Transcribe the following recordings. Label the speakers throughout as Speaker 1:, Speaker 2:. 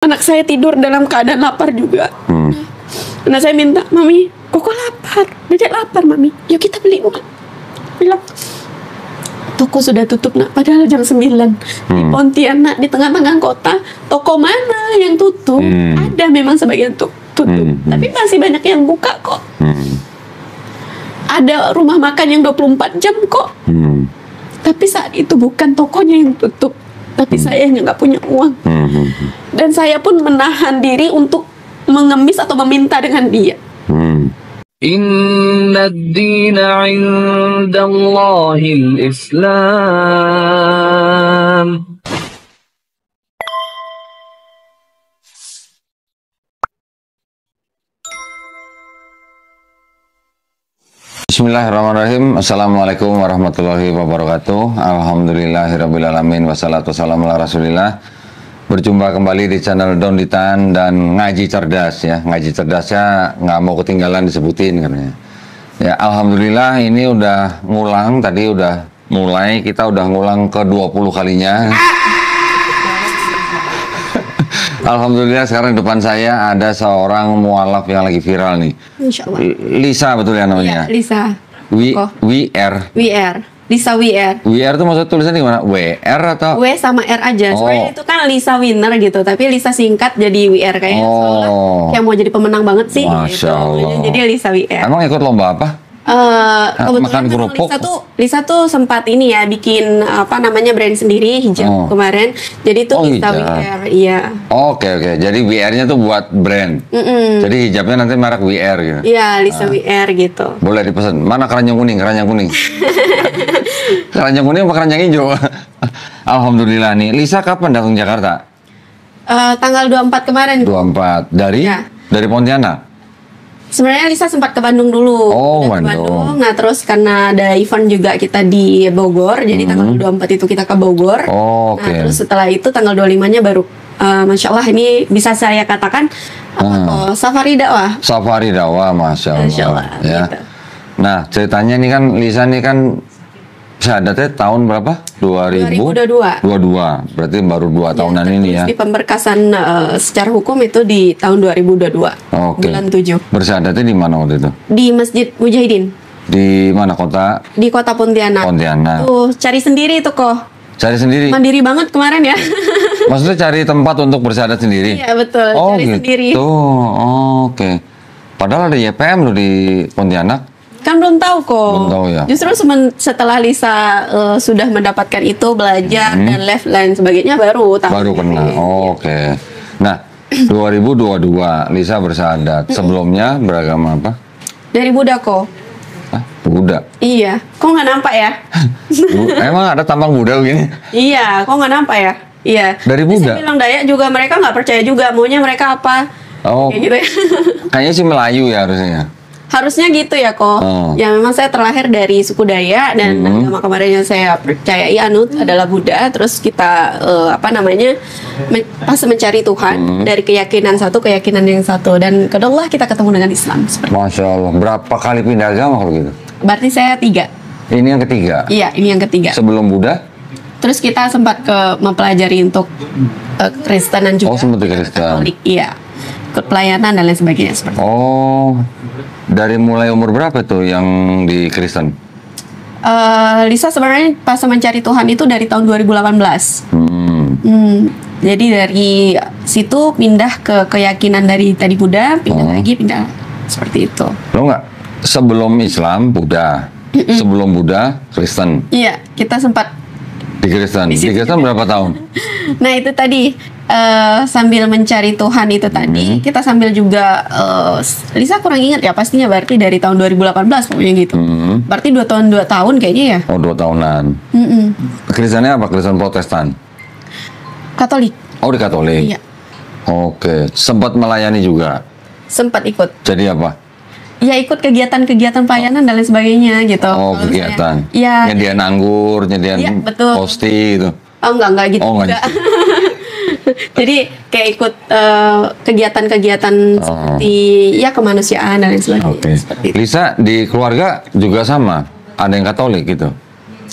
Speaker 1: Anak saya tidur dalam keadaan lapar juga. Nah saya minta, Mami, Koko lapar, Dedek lapar Mami, yuk kita beli uang. Bilang, toko sudah tutup nak, padahal jam 9. Di Pontianak, di tengah-tengah kota, toko mana yang tutup? Ada memang sebagian tutup, tapi masih banyak yang buka kok. Ada rumah makan yang 24 jam kok. Tapi saat itu bukan tokonya yang tutup, tapi saya yang nggak punya uang. Dan saya pun menahan diri untuk mengemis atau meminta dengan dia.
Speaker 2: Inna ad-dina 'inda Allahil Islam.
Speaker 3: Bismillahirrahmanirrahim. Assalamualaikum warahmatullahi wabarakatuh. Alhamdulillahirrabbilalamin. Wassalatu wassalamu ala rasulillah. Berjumpa kembali di channel Donditan dan Ngaji Cerdas ya. Ngaji Cerdasnya nggak mau ketinggalan disebutin katanya. Ya alhamdulillah ini udah ngulang, tadi udah mulai, kita udah ngulang ke 20 kalinya. Alhamdulillah sekarang depan saya ada seorang mualaf yang lagi viral nih.
Speaker 1: Insya Allah.
Speaker 3: Lisa betul ya namanya?
Speaker 1: Iya, Lisa.
Speaker 3: WR.
Speaker 1: Lisa WR.
Speaker 3: WR itu maksud tulisannya gimana? WR atau?
Speaker 1: W sama R aja. Sebenarnya itu kan Lisa Winner gitu, tapi Lisa singkat jadi WR kayaknya. Soalnya kayak mau jadi pemenang banget sih.
Speaker 3: Masya
Speaker 1: gitu.
Speaker 3: Allah.
Speaker 1: Jadi Lisa WR.
Speaker 3: Emang ikut lomba apa?
Speaker 1: Kebetulan
Speaker 3: makan kerupuk.
Speaker 1: Lisa tuh sempat ini ya bikin apa namanya brand sendiri hijab kemarin. Jadi tuh Lisa
Speaker 3: hijab.
Speaker 1: WR, iya.
Speaker 3: Oke. Jadi WR-nya tuh buat brand. Jadi hijabnya nanti merek WR gitu.
Speaker 1: Iya, Lisa WR gitu.
Speaker 3: Boleh dipesan. Mana keranjang kuning? Keranjang kuning apa keranjang hijau? Alhamdulillah nih. Lisa kapan datang Jakarta?
Speaker 1: Tanggal 24 kemarin.
Speaker 3: 24. Dari Pontianak?
Speaker 1: Sebenarnya Lisa sempat ke Bandung dulu.
Speaker 3: Oh,
Speaker 1: Ke
Speaker 3: Bandung.
Speaker 1: Nah, terus karena ada event juga kita di Bogor, jadi tanggal 24 itu kita ke Bogor.
Speaker 3: Oh, oke.
Speaker 1: Nah, terus setelah itu tanggal 25-nya baru Masya Allah ini bisa saya katakan safari dakwah.
Speaker 3: Safari dakwah, Masya Allah.
Speaker 1: Masya Allah,
Speaker 3: Ya.
Speaker 1: gitu.
Speaker 3: Nah, ceritanya nih kan Lisa nih kan syahadatnya tahun berapa?
Speaker 1: 2022.
Speaker 3: 22. Berarti baru 2 tahunan ini ya.
Speaker 1: Di pemberkasan secara hukum itu di tahun 2022.
Speaker 3: Oke.
Speaker 1: Bulan 7.
Speaker 3: Bersyahadatnya di mana waktu itu?
Speaker 1: Di Masjid Mujahidin.
Speaker 3: Di mana kota?
Speaker 1: Di kota Pontianak.
Speaker 3: Pontianak.
Speaker 1: Tuh, cari sendiri tuh kok.
Speaker 3: Cari sendiri?
Speaker 1: Mandiri banget kemarin ya.
Speaker 3: Maksudnya cari tempat untuk bersyahadat sendiri?
Speaker 1: Iya betul,
Speaker 3: Oh
Speaker 1: cari
Speaker 3: gitu.
Speaker 1: sendiri.
Speaker 3: Oke. Padahal ada YPM loh di Pontianak.
Speaker 1: Kan belum tahu kok.
Speaker 3: Belum tahu ya.
Speaker 1: Justru setelah Lisa sudah mendapatkan itu, belajar dan live lain sebagainya baru tahu.
Speaker 3: Baru kenal. Oke. Nah, 2022 Lisa bersyahadat. Sebelumnya beragama apa?
Speaker 1: Dari Buddha kok.
Speaker 3: Hah? Buddha.
Speaker 1: Iya. Kok nggak nampak ya?
Speaker 3: Emang ada tampang Buddha begini?
Speaker 1: Iya. Kok nggak nampak ya? Iya.
Speaker 3: Dari
Speaker 1: Terus
Speaker 3: Buddha?
Speaker 1: saya bilang Dayak juga mereka nggak percaya juga. Maunya mereka apa?
Speaker 3: Oh,
Speaker 1: Kayak gitu ya.
Speaker 3: kayaknya sih Melayu ya harusnya.
Speaker 1: Harusnya gitu ya kok.
Speaker 3: Oh.
Speaker 1: Ya memang saya terlahir dari suku Dayak dan agama kemarin yang saya percayai anut adalah Buddha. Terus kita pas mencari Tuhan dari keyakinan satu keyakinan yang satu dan kedua kita ketemu dengan Islam.
Speaker 3: Masya Allah. Berapa kali pindah agama kalau gitu?
Speaker 1: Berarti saya 3.
Speaker 3: Ini yang ketiga.
Speaker 1: Iya, ini yang ketiga.
Speaker 3: Sebelum Buddha?
Speaker 1: Terus kita sempat mempelajari untuk Kristenan juga.
Speaker 3: Oh, sempat di Kristen.
Speaker 1: Katolik, iya. Ikut pelayanan dan lain sebagainya seperti itu.
Speaker 3: Oh, dari mulai umur berapa tuh yang di Kristen?
Speaker 1: Lisa sebenarnya pas mencari Tuhan itu dari tahun 2018. Jadi dari situ pindah ke keyakinan dari tadi Buddha, pindah seperti itu.
Speaker 3: Lo nggak? Sebelum Islam Buddha, sebelum Buddha Kristen.
Speaker 1: Iya, kita sempat
Speaker 3: Di Kristen. Di Kristen berapa tahun?
Speaker 1: Nah itu tadi sambil mencari Tuhan itu tadi kita sambil juga Lisa kurang ingat ya pastinya berarti dari tahun 2018 pokoknya gitu. Berarti 2 tahun kayaknya ya.
Speaker 3: Oh, 2 tahunan. Kristennya apa? Kristen Protestan?
Speaker 1: Katolik.
Speaker 3: Oh, di Katolik.
Speaker 1: Iya.
Speaker 3: Oke. Sempat melayani juga.
Speaker 1: Sempat ikut.
Speaker 3: Jadi apa?
Speaker 1: Ya ikut kegiatan-kegiatan pelayanan dan lain sebagainya gitu.
Speaker 3: Oh,
Speaker 1: Kalau
Speaker 3: kegiatan.
Speaker 1: Iya.
Speaker 3: Nyediain anggur, nyediain
Speaker 1: Iya, betul.
Speaker 3: posti gitu.
Speaker 1: Oh enggak gitu
Speaker 3: Oh,
Speaker 1: juga.
Speaker 3: enggak.
Speaker 1: Jadi kayak ikut kegiatan-kegiatan seperti ya kemanusiaan dan lain sebagainya.
Speaker 3: Oke.
Speaker 1: Seperti itu.
Speaker 3: Lisa di keluarga juga sama, ada yang Katolik gitu.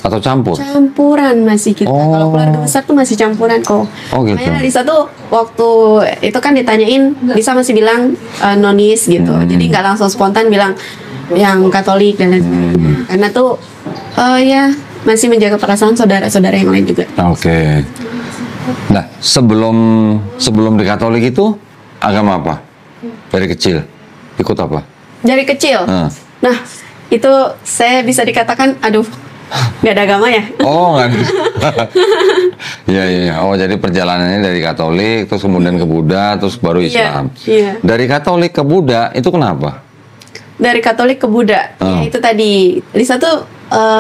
Speaker 3: Atau campur?
Speaker 1: Campuran masih kita. Kalau keluarga besar tuh masih campuran kok.
Speaker 3: Oh gitu.
Speaker 1: Makanya Lisa tuh waktu itu kan ditanyain, Lisa masih bilang nonis gitu. Jadi nggak langsung spontan bilang yang Katolik dan lain sebagainya. Karena tuh ya masih menjaga perasaan saudara-saudara yang lain juga.
Speaker 3: Oke. Nah, sebelum di Katolik itu agama apa? Dari kecil ikut apa?
Speaker 1: Dari kecil. Nah, itu saya bisa dikatakan, aduh, nggak ada agama ya?
Speaker 3: Oh, nggak. Iya. Oh, jadi perjalanannya dari Katolik, terus kemudian ke Buddha, terus baru Islam.
Speaker 1: Iya.
Speaker 3: Dari Katolik ke Buddha itu kenapa?
Speaker 1: Dari Katolik ke Buddha, ya itu tadi. Lisa tuh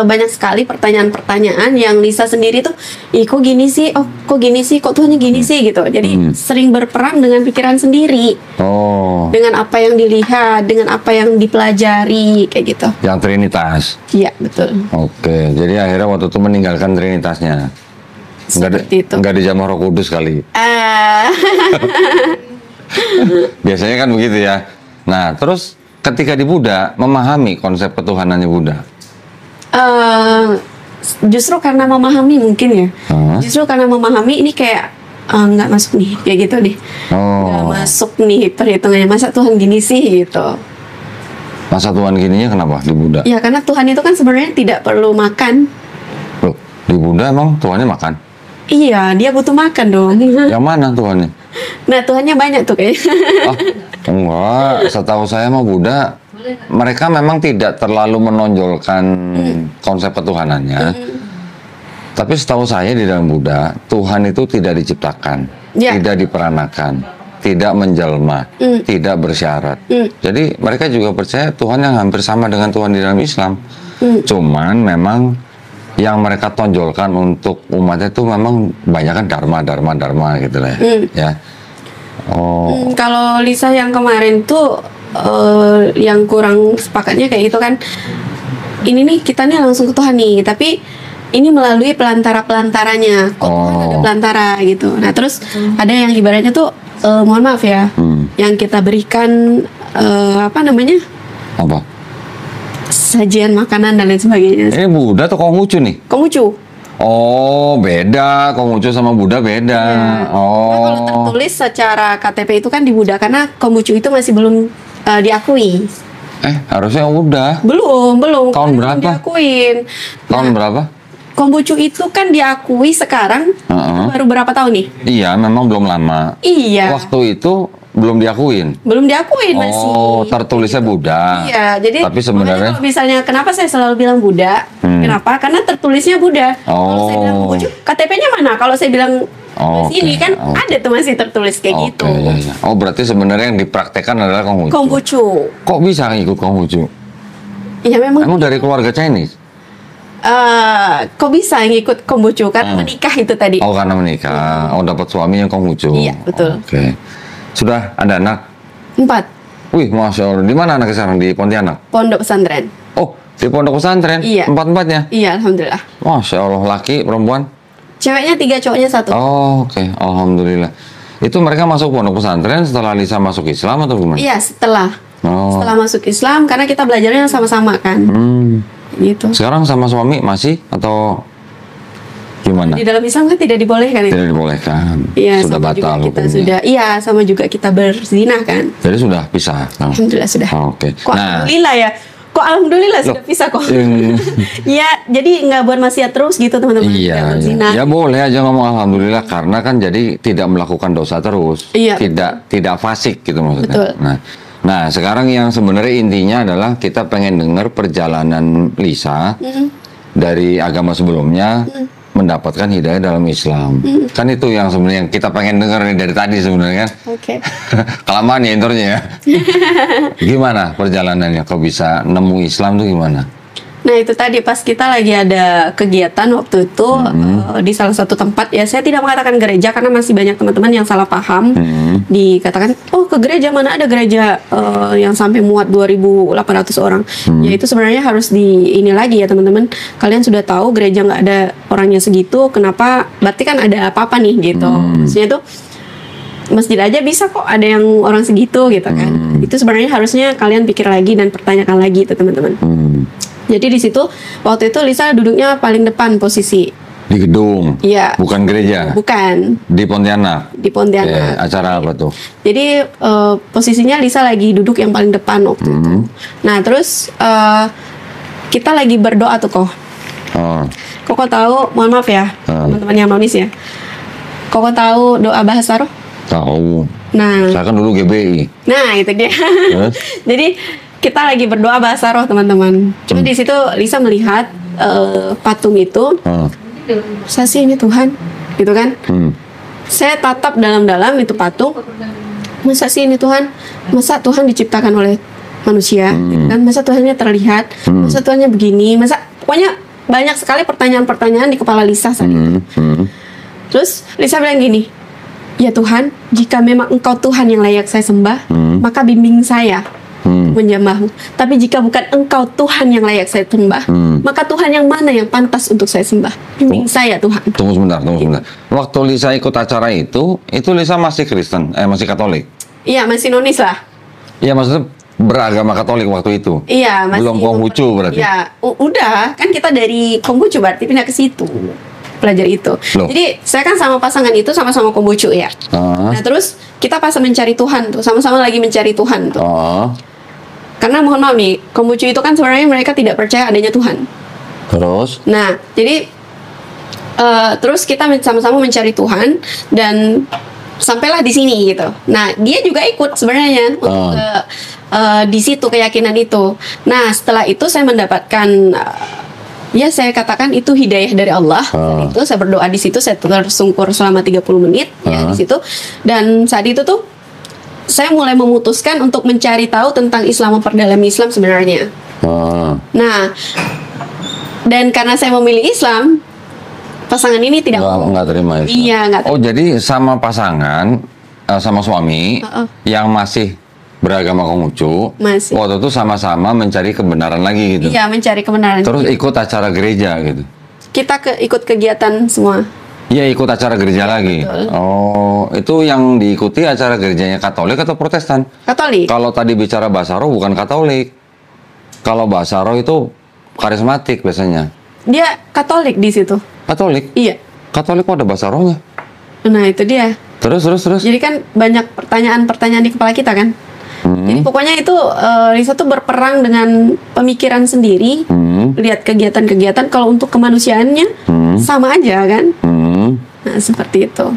Speaker 1: banyak sekali pertanyaan-pertanyaan yang Lisa sendiri tuh, kok gini sih? Oh, kok gini sih? Kok Tuhannya gini sih? Gitu. Jadi sering berperang dengan pikiran sendiri.
Speaker 3: Oh.
Speaker 1: Dengan apa yang dilihat, dengan apa yang dipelajari, kayak gitu.
Speaker 3: Yang Trinitas.
Speaker 1: Iya, betul.
Speaker 3: Oke, jadi akhirnya waktu itu meninggalkan Trinitasnya.
Speaker 1: Seperti itu.
Speaker 3: Nggak dijamah Roh Kudus kali. Biasanya kan begitu ya. Nah, terus ketika di Buddha memahami konsep ketuhanannya Buddha.
Speaker 1: Justru karena memahami mungkin ya. Justru karena memahami ini kayak nggak masuk nih, kayak gitu deh. Nggak masuk nih perhitungannya. Masa Tuhan gini sih gitu.
Speaker 3: Masa Tuhan gininya kenapa di Buddha?
Speaker 1: Ya karena Tuhan itu kan sebenarnya tidak perlu makan.
Speaker 3: Loh, di Buddha emang Tuhannya makan?
Speaker 1: Iya, dia butuh makan dong.
Speaker 3: Yang mana Tuhannya?
Speaker 1: Nah, Tuhannya banyak tuh kayaknya.
Speaker 3: Enggak, setahu saya mah Buddha mereka memang tidak terlalu menonjolkan konsep ketuhanannya. Tapi setahu saya di dalam Buddha, Tuhan itu tidak diciptakan, tidak diperanakan, tidak menjelma, tidak bersyarat. Jadi mereka juga percaya Tuhan yang hampir sama dengan Tuhan di dalam Islam. Cuman memang yang mereka tonjolkan untuk umatnya itu memang banyak kan dharma gitu lah ya.
Speaker 1: Kalau Lisa yang kemarin tuh yang kurang sepakatnya kayak gitu kan, ini nih kita nih langsung ke Tuhan nih, tapi ini melalui pelantaranya. Kok Tuhan ada pelantara gitu. Nah terus ada yang ibaratnya tuh mohon maaf ya, yang kita berikan apa namanya?
Speaker 3: Apa?
Speaker 1: Sajian makanan dan lain sebagainya.
Speaker 3: Ini Buddha atau Konghucu nih?
Speaker 1: Konghucu.
Speaker 3: Oh, beda. Konghucu sama Buddha beda.
Speaker 1: Nah, kalau tertulis secara KTP itu kan di Buddha, karena Konghucu itu masih belum diakui.
Speaker 3: Harusnya udah.
Speaker 1: Belum.
Speaker 3: Tahun berapa?
Speaker 1: Diakuin.
Speaker 3: Tahun berapa?
Speaker 1: Konghucu itu kan diakui sekarang baru berapa tahun nih?
Speaker 3: Iya, memang belum lama.
Speaker 1: Iya.
Speaker 3: Waktu itu belum diakuin.
Speaker 1: Belum diakuin masih.
Speaker 3: Oh, tertulisnya Buddha.
Speaker 1: Iya, jadi
Speaker 3: tapi sebenarnya
Speaker 1: kalau misalnya kenapa saya selalu bilang Buddha? Kenapa? Karena tertulisnya Buddha. Kalau saya bilang Konghucu, KTP-nya mana? Kalau saya bilang sini kan ada tuh masih tertulis kayak gitu.
Speaker 3: Iya. Oh, berarti sebenarnya yang dipraktekkan adalah Konghucu.
Speaker 1: Konghucu.
Speaker 3: Kok bisa ikut Konghucu?
Speaker 1: Iya memang.
Speaker 3: Emang dari keluarga Chinese?
Speaker 1: Kok bisa ngikut Konghucu? Karena menikah itu tadi.
Speaker 3: Oh, karena menikah. Oh, dapat suami yang Konghucu.
Speaker 1: Iya, betul.
Speaker 3: Oke. Sudah ada anak?
Speaker 1: 4.
Speaker 3: Wih, Masya Allah. Di mana anaknya sekarang? Di Pontianak?
Speaker 1: Pondok pesantren.
Speaker 3: Oh, di pondok pesantren?
Speaker 1: Iya.
Speaker 3: 4-4-nya?
Speaker 1: Iya, alhamdulillah.
Speaker 3: Masya Allah. Laki, perempuan?
Speaker 1: Ceweknya 3, cowoknya 1.
Speaker 3: Oh, oke. Alhamdulillah. Itu mereka masuk pondok pesantren setelah Lisa masuk Islam atau gimana?
Speaker 1: Iya, setelah masuk Islam, karena kita belajarnya sama-sama kan. Gitu.
Speaker 3: Sekarang sama suami masih atau gimana?
Speaker 1: Di dalam Islam kan tidak dibolehkan itu.
Speaker 3: Tidak dibolehkan.
Speaker 1: Iya,
Speaker 3: sudah
Speaker 1: sama
Speaker 3: batal
Speaker 1: juga kita
Speaker 3: hukumnya.
Speaker 1: sudah. Iya, sama juga kita berzina kan.
Speaker 3: Jadi sudah pisah.
Speaker 1: Alhamdulillah sudah.
Speaker 3: Oke.
Speaker 1: Kok alhamdulillah ya? Kok alhamdulillah sudah pisah kok. Ya, jadi nggak buat maksiat terus gitu teman-teman.
Speaker 3: Iya. Ya boleh aja ngomong alhamdulillah karena kan jadi tidak melakukan dosa terus.
Speaker 1: Iya.
Speaker 3: Tidak fasik gitu maksudnya.
Speaker 1: Betul.
Speaker 3: Nah, sekarang yang sebenarnya intinya adalah kita pengen dengar perjalanan Lisa dari agama sebelumnya mendapatkan hidayah dalam Islam. Kan itu yang sebenarnya yang kita pengen dengar nih dari tadi sebenarnya kan.
Speaker 1: Oke.
Speaker 3: Kelamaan ya intronya ya. Gimana perjalanannya? Kok bisa nemu Islam tuh gimana?
Speaker 1: Nah itu tadi pas kita lagi ada kegiatan waktu itu di salah satu tempat, ya saya tidak mengatakan gereja karena masih banyak teman-teman yang salah paham. Dikatakan, oh ke gereja, mana ada gereja yang sampai muat 2.800 orang. Ya itu sebenarnya harus ini lagi ya teman-teman. Kalian sudah tahu gereja nggak ada orangnya segitu, kenapa? Berarti kan ada apa-apa nih gitu. Maksudnya tuh masjid aja bisa kok ada yang orang segitu gitu kan. Itu sebenarnya harusnya kalian pikir lagi dan pertanyakan lagi itu teman-teman. Jadi di situ waktu itu Lisa duduknya paling depan posisi.
Speaker 3: Di gedung.
Speaker 1: Iya.
Speaker 3: Bukan gereja.
Speaker 1: Bukan.
Speaker 3: Di Pontianak.
Speaker 1: Di Pontianak.
Speaker 3: Acara apa tuh?
Speaker 1: Jadi posisinya Lisa lagi duduk yang paling depan waktu itu. Nah terus kita lagi berdoa tuh kok. Koko tahu, mohon maaf ya teman-teman yang nonis ya. Koko tahu doa bahasa roh?
Speaker 3: Tahu.
Speaker 1: Nah.
Speaker 3: Saya kan dulu GBI.
Speaker 1: Nah itu dia. Jadi kita lagi berdoa bahasa roh teman-teman. Cuma di situ Lisa melihat patung itu. Saya sih ini Tuhan, gitu kan? Saya tatap dalam-dalam itu patung. Masa sih ini Tuhan? Masa Tuhan diciptakan oleh manusia? Gitu kan? Masa Tuhannya terlihat? Masa Tuhannya begini? Masa pokoknya banyak sekali pertanyaan-pertanyaan di kepala Lisa saat itu. Terus Lisa bilang gini, ya Tuhan, jika memang Engkau Tuhan yang layak saya sembah, maka bimbing saya menyembahmu. Tapi jika bukan Engkau Tuhan yang layak saya sembah, maka Tuhan yang mana yang pantas untuk saya sembah? Bimbing saya Tuhan.
Speaker 3: Tunggu sebentar. Waktu Lisa ikut acara itu Lisa masih Kristen, masih Katolik?
Speaker 1: Iya, masih nonis lah.
Speaker 3: Iya, maksudnya beragama Katolik waktu itu?
Speaker 1: Iya, masih.
Speaker 3: Belum Konghucu berarti?
Speaker 1: Iya, udah. Kan kita dari Konghucu berarti pindah ke situ. Belajar itu.
Speaker 3: Loh.
Speaker 1: Jadi saya kan sama pasangan itu sama-sama Konghucu ya. Nah terus kita pas mencari Tuhan tuh, sama-sama lagi mencari Tuhan tuh. Karena mohon maaf nih, Konghucu itu kan sebenarnya mereka tidak percaya adanya Tuhan.
Speaker 3: Terus?
Speaker 1: Nah, jadi terus kita sama-sama mencari Tuhan dan sampailah di sini gitu. Nah, dia juga ikut sebenarnya untuk di situ keyakinan itu. Nah, setelah itu saya mendapatkan ya saya katakan itu hidayah dari Allah. Saat itu saya berdoa di situ, saya tersungkur selama 30 menit ya di situ. Dan saat itu tuh saya mulai memutuskan untuk mencari tahu tentang Islam, memperdalami Islam sebenarnya. Nah, dan karena saya memilih Islam, pasangan ini tidak
Speaker 3: nggak terima Islam.
Speaker 1: Iya, nggak terima.
Speaker 3: Oh, jadi sama pasangan, sama suami yang masih beragama Konghucu, waktu itu sama-sama mencari kebenaran lagi gitu.
Speaker 1: Iya, mencari kebenaran.
Speaker 3: Terus ikut acara gereja gitu.
Speaker 1: Kita ikut kegiatan semua.
Speaker 3: Iya, ikut acara gereja lagi.
Speaker 1: Betul.
Speaker 3: Oh, itu yang diikuti acara gerejanya Katolik atau Protestan?
Speaker 1: Katolik.
Speaker 3: Kalau tadi bicara bahasa roh bukan Katolik. Kalau bahasa roh itu karismatik biasanya.
Speaker 1: Dia Katolik di situ.
Speaker 3: Katolik?
Speaker 1: Iya.
Speaker 3: Katolik kok ada bahasa rohnya?
Speaker 1: Nah, itu dia.
Speaker 3: Terus.
Speaker 1: Jadi kan banyak pertanyaan-pertanyaan di kepala kita kan. Jadi pokoknya itu Lisa tuh berperang dengan pemikiran sendiri. Lihat kegiatan-kegiatan, kalau untuk kemanusiaannya sama aja kan. Nah, seperti itu.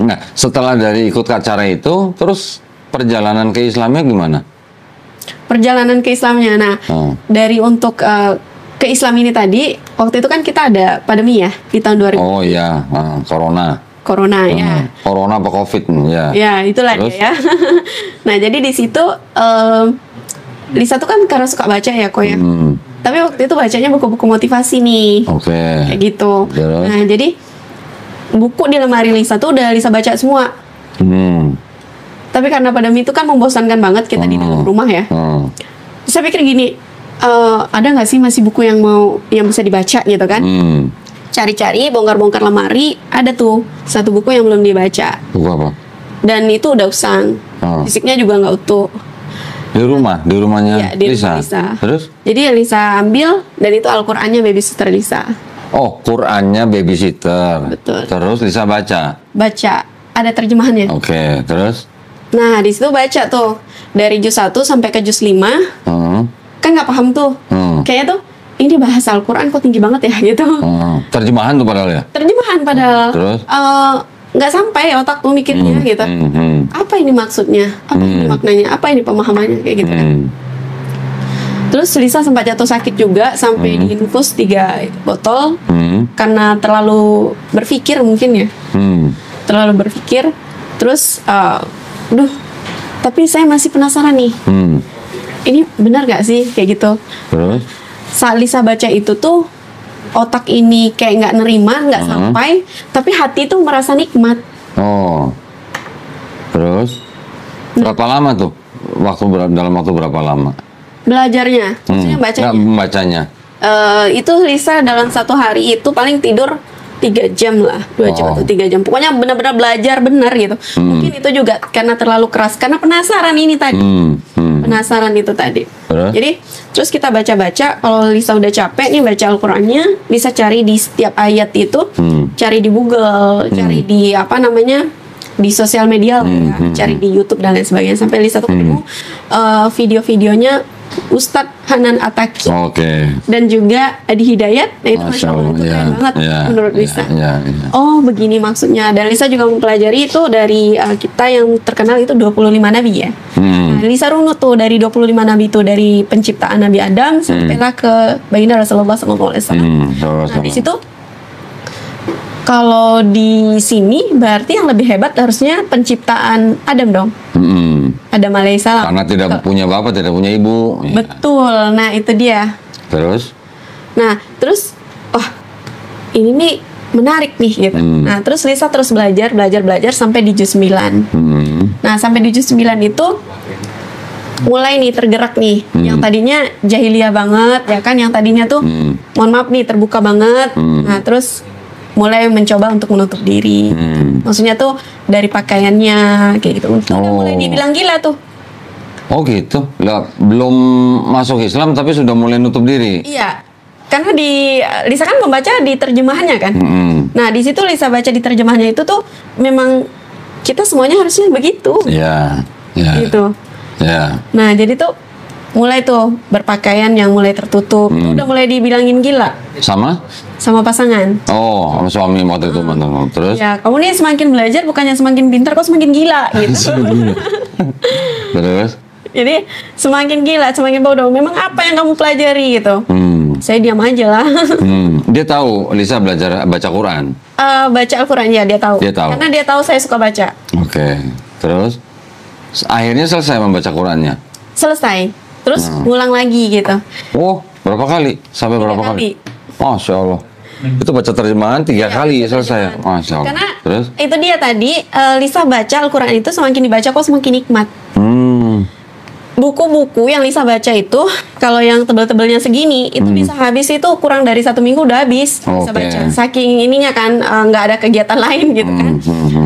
Speaker 3: Nah, setelah dari ikut acara itu, terus perjalanan ke Islamnya gimana?
Speaker 1: Perjalanan ke Islamnya, nah dari untuk ke Islam ini tadi, waktu itu kan kita ada pandemi ya di tahun 2000.
Speaker 3: Oh iya, Corona
Speaker 1: ya.
Speaker 3: Corona apa COVID ya?
Speaker 1: Ya itulah
Speaker 3: terus?
Speaker 1: dia ya. Nah jadi di situ Lisa tuh kan karena suka baca ya kok ya. Tapi waktu itu bacanya buku-buku motivasi nih. Kayak gitu.
Speaker 3: Terus?
Speaker 1: Nah jadi buku di lemari Lisa tuh udah Lisa baca semua. Tapi karena pandemi itu kan membosankan banget kita di dalam rumah ya. Saya pikir gini, ada nggak sih masih buku yang bisa dibaca gitu kan? Cari-cari, bongkar-bongkar lemari, ada tuh satu buku yang belum dibaca.
Speaker 3: Buku apa?
Speaker 1: Dan itu udah usang. Fisiknya juga nggak utuh.
Speaker 3: Di rumahnya
Speaker 1: ya, di
Speaker 3: Lisa.
Speaker 1: Lisa.
Speaker 3: Terus?
Speaker 1: Jadi Lisa ambil, dan itu Al-Qur'annya babysitter Lisa.
Speaker 3: Oh, Qur'annya babysitter.
Speaker 1: Betul.
Speaker 3: Terus Lisa baca?
Speaker 1: Baca, ada terjemahannya.
Speaker 3: Oke, terus?
Speaker 1: Nah, di situ baca tuh dari juz 1 sampai ke juz 5. Kan nggak paham tuh. Kayaknya tuh ini bahasa Al-Qur'an kok tinggi banget ya gitu.
Speaker 3: Terjemahan tuh padahal ya?
Speaker 1: Terjemahan padahal.
Speaker 3: Terus?
Speaker 1: Nggak sampai otak tuh mikirnya gitu. Apa ini maksudnya? Apa ini maknanya? Apa ini pemahamannya? Kayak gitu kan. Terus Lisa sempat jatuh sakit juga sampai diinfus 3 botol karena terlalu berpikir mungkin ya. Terlalu berpikir. Terus, tapi saya masih penasaran nih. Ini benar gak sih kayak gitu?
Speaker 3: Terus?
Speaker 1: Saat Lisa baca itu tuh otak ini kayak nggak nerima, nggak sampai, tapi hati tuh merasa nikmat.
Speaker 3: Oh, terus berapa lama tuh? Dalam waktu berapa lama?
Speaker 1: Belajarnya, maksudnya bacanya.
Speaker 3: Nggak membacanya.
Speaker 1: Itu Lisa dalam 1 hari itu paling tidur 3 jam lah, 2 jam atau 3 jam. Pokoknya benar-benar belajar benar gitu. Mungkin itu juga karena terlalu keras, karena penasaran ini tadi. penasaran itu tadi.
Speaker 3: Terus?
Speaker 1: Jadi terus kita baca-baca. Kalau Lisa udah capek nih baca Al-Qur'annya, Lisa cari di setiap ayat itu, cari di Google, cari di apa namanya, di sosial media lah ya, cari di YouTube dan lain sebagainya, sampai Lisa tuh ketemu video-videonya Ustadz Hanan Attaqi
Speaker 3: Oke.
Speaker 1: dan juga Adi Hidayat. Nah itu Masya Allah, itu keren banget menurut Lisa. Oh begini maksudnya. Dan Lisa juga mempelajari itu dari kita yang terkenal itu 25 Nabi ya. Nah, Lisa runut tuh dari 25 Nabi itu, dari penciptaan Nabi Adam sampailah ke baginda Rasulullah SAW. Nah di situ kalau di sini berarti yang lebih hebat harusnya penciptaan Adam dong. Adam alaihissalam.
Speaker 3: Karena tidak punya bapak, tidak punya ibu.
Speaker 1: Betul. Nah itu dia.
Speaker 3: Terus?
Speaker 1: Nah terus, oh ini nih menarik nih gitu. Nah terus Lisa terus belajar sampai di juz 9. Nah sampai di juz 9 itu mulai nih tergerak nih. Yang tadinya jahiliyah banget ya kan, yang tadinya tuh mohon maaf nih terbuka banget. Nah terus mulai mencoba untuk menutup diri. Maksudnya tuh dari pakaiannya kayak gitu. Udah mulai dibilang gila tuh.
Speaker 3: Oh gitu. Lah, belum masuk Islam tapi sudah mulai nutup diri.
Speaker 1: Iya. Karena Lisa kan membaca di terjemahannya kan. Nah, di situ Lisa baca di terjemahannya itu tuh memang kita semuanya harusnya begitu.
Speaker 3: Iya.
Speaker 1: Gitu.
Speaker 3: Ya.
Speaker 1: Nah, jadi tuh mulai tuh berpakaian yang mulai tertutup. Itu udah mulai dibilangin gila. Sama pasangan.
Speaker 3: Oh, sama suami waktu itu mantan. Terus?
Speaker 1: Ya, kamu nih semakin belajar bukannya semakin pintar, kok semakin gila gitu.
Speaker 3: Terus?
Speaker 1: Jadi semakin gila, semakin bodoh. Memang apa yang kamu pelajari gitu? Saya diam aja lah.
Speaker 3: Dia tahu Lisa belajar baca Quran.
Speaker 1: Baca Al-Quran ya, dia tahu. Karena dia tahu saya suka baca.
Speaker 3: Oke. Terus? Akhirnya selesai membaca Qurannya.
Speaker 1: Selesai. Terus ngulang lagi gitu.
Speaker 3: Oh, berapa kali? Sampai berapa kali? Masya Allah. Itu baca terjemahan 3 kali selesai. Masya Allah.
Speaker 1: Karena
Speaker 3: terus?
Speaker 1: Itu dia tadi, Lisa baca Al-Quran itu semakin dibaca kok semakin nikmat. Buku-buku yang Lisa baca itu, kalau yang tebel-tebelnya segini, itu bisa habis itu kurang dari 1 minggu udah habis. Bisa baca. Saking ininya kan, nggak ada kegiatan lain gitu kan.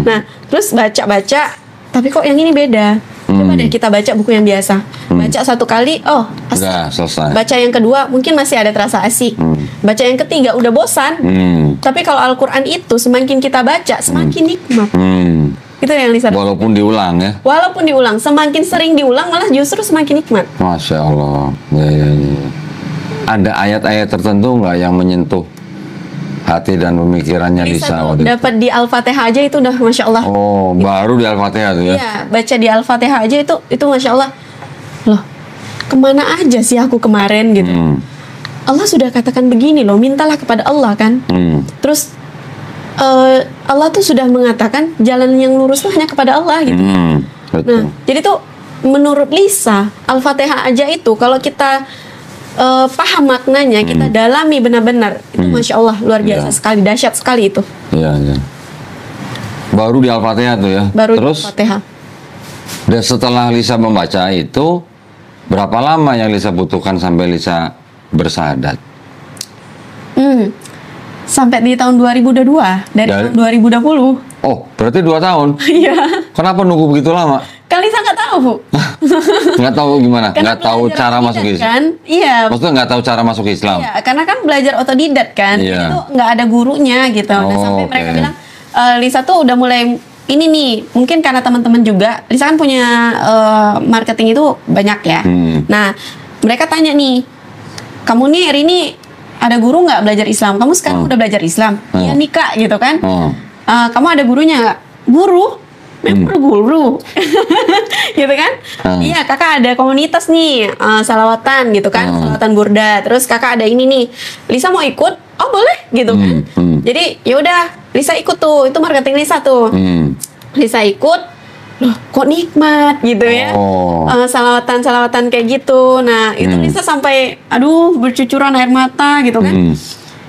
Speaker 1: Nah, terus baca-baca, tapi kok yang ini beda. Coba deh kita baca buku yang biasa. Baca 1 kali,
Speaker 3: udah selesai.
Speaker 1: Baca yang kedua mungkin masih ada terasa asik. Baca yang ketiga udah bosan. Tapi kalau Al-Quran itu semakin kita baca semakin nikmat. Itu yang Lisa.
Speaker 3: Walaupun diulang ya.
Speaker 1: Walaupun diulang, semakin sering diulang malah justru semakin nikmat.
Speaker 3: Masya Allah. Ya. Ada ayat-ayat tertentu nggak yang menyentuh hati dan pemikirannya Lisa?
Speaker 1: Dapat di Al-Fatihah aja itu udah Masya Allah.
Speaker 3: Oh, baru di Al-Fatihah tuh ya?
Speaker 1: Iya, baca di Al-Fatihah aja itu Masya Allah. Loh, kemana aja sih aku kemarin gitu. Allah sudah katakan begini loh, mintalah kepada Allah kan. Terus Allah tuh sudah mengatakan jalan yang lurus tuh hanya kepada Allah gitu.
Speaker 3: Betul.
Speaker 1: Nah, jadi tuh menurut Lisa, Al-Fatihah aja itu kalau kita paham maknanya, kita dalami benar-benar, itu Masya Allah luar biasa sekali, dahsyat sekali itu.
Speaker 3: Iya. Baru di Al-Fatihah tuh ya.
Speaker 1: Baru
Speaker 3: terus
Speaker 1: di Al-Fatihah.
Speaker 3: Dan setelah Lisa membaca itu, berapa lama yang Lisa butuhkan sampai Lisa bersahadat?
Speaker 1: Sampai di tahun 2022, dari tahun 2020.
Speaker 3: Oh, berarti 2 tahun?
Speaker 1: Iya.
Speaker 3: Kenapa nunggu begitu lama?
Speaker 1: Kan Lisa nggak tahu, Bu.
Speaker 3: Nggak tahu gimana?
Speaker 1: Karena
Speaker 3: Nggak tahu cara masuk Islam?
Speaker 1: Kan? Iya.
Speaker 3: Maksudnya nggak tahu cara masuk Islam?
Speaker 1: Iya, karena kan belajar otodidak kan.
Speaker 3: Iya.
Speaker 1: Itu nggak ada gurunya gitu. Nah, sampai mereka bilang, Lisa tuh udah mulai, ini nih, mungkin karena teman-teman juga, Lisa kan punya marketing itu banyak ya. Nah, mereka tanya nih, kamu nih hari ini ada guru nggak belajar Islam? Kamu sekarang udah belajar Islam? Iya nih Kak, gitu kan. Kamu ada gurunya nggak? Guru? Memang guru. Gitu kan. Iya, kakak ada komunitas nih, salawatan gitu kan, salawatan burda. Terus kakak ada ini nih, Lisa mau ikut? Oh boleh gitu kan. Jadi ya udah, Lisa ikut tuh, itu marketing Lisa tuh. Lisa ikut, loh kok nikmat gitu ya. Salawatan kayak gitu. Nah itu Lisa sampai aduh bercucuran air mata gitu kan.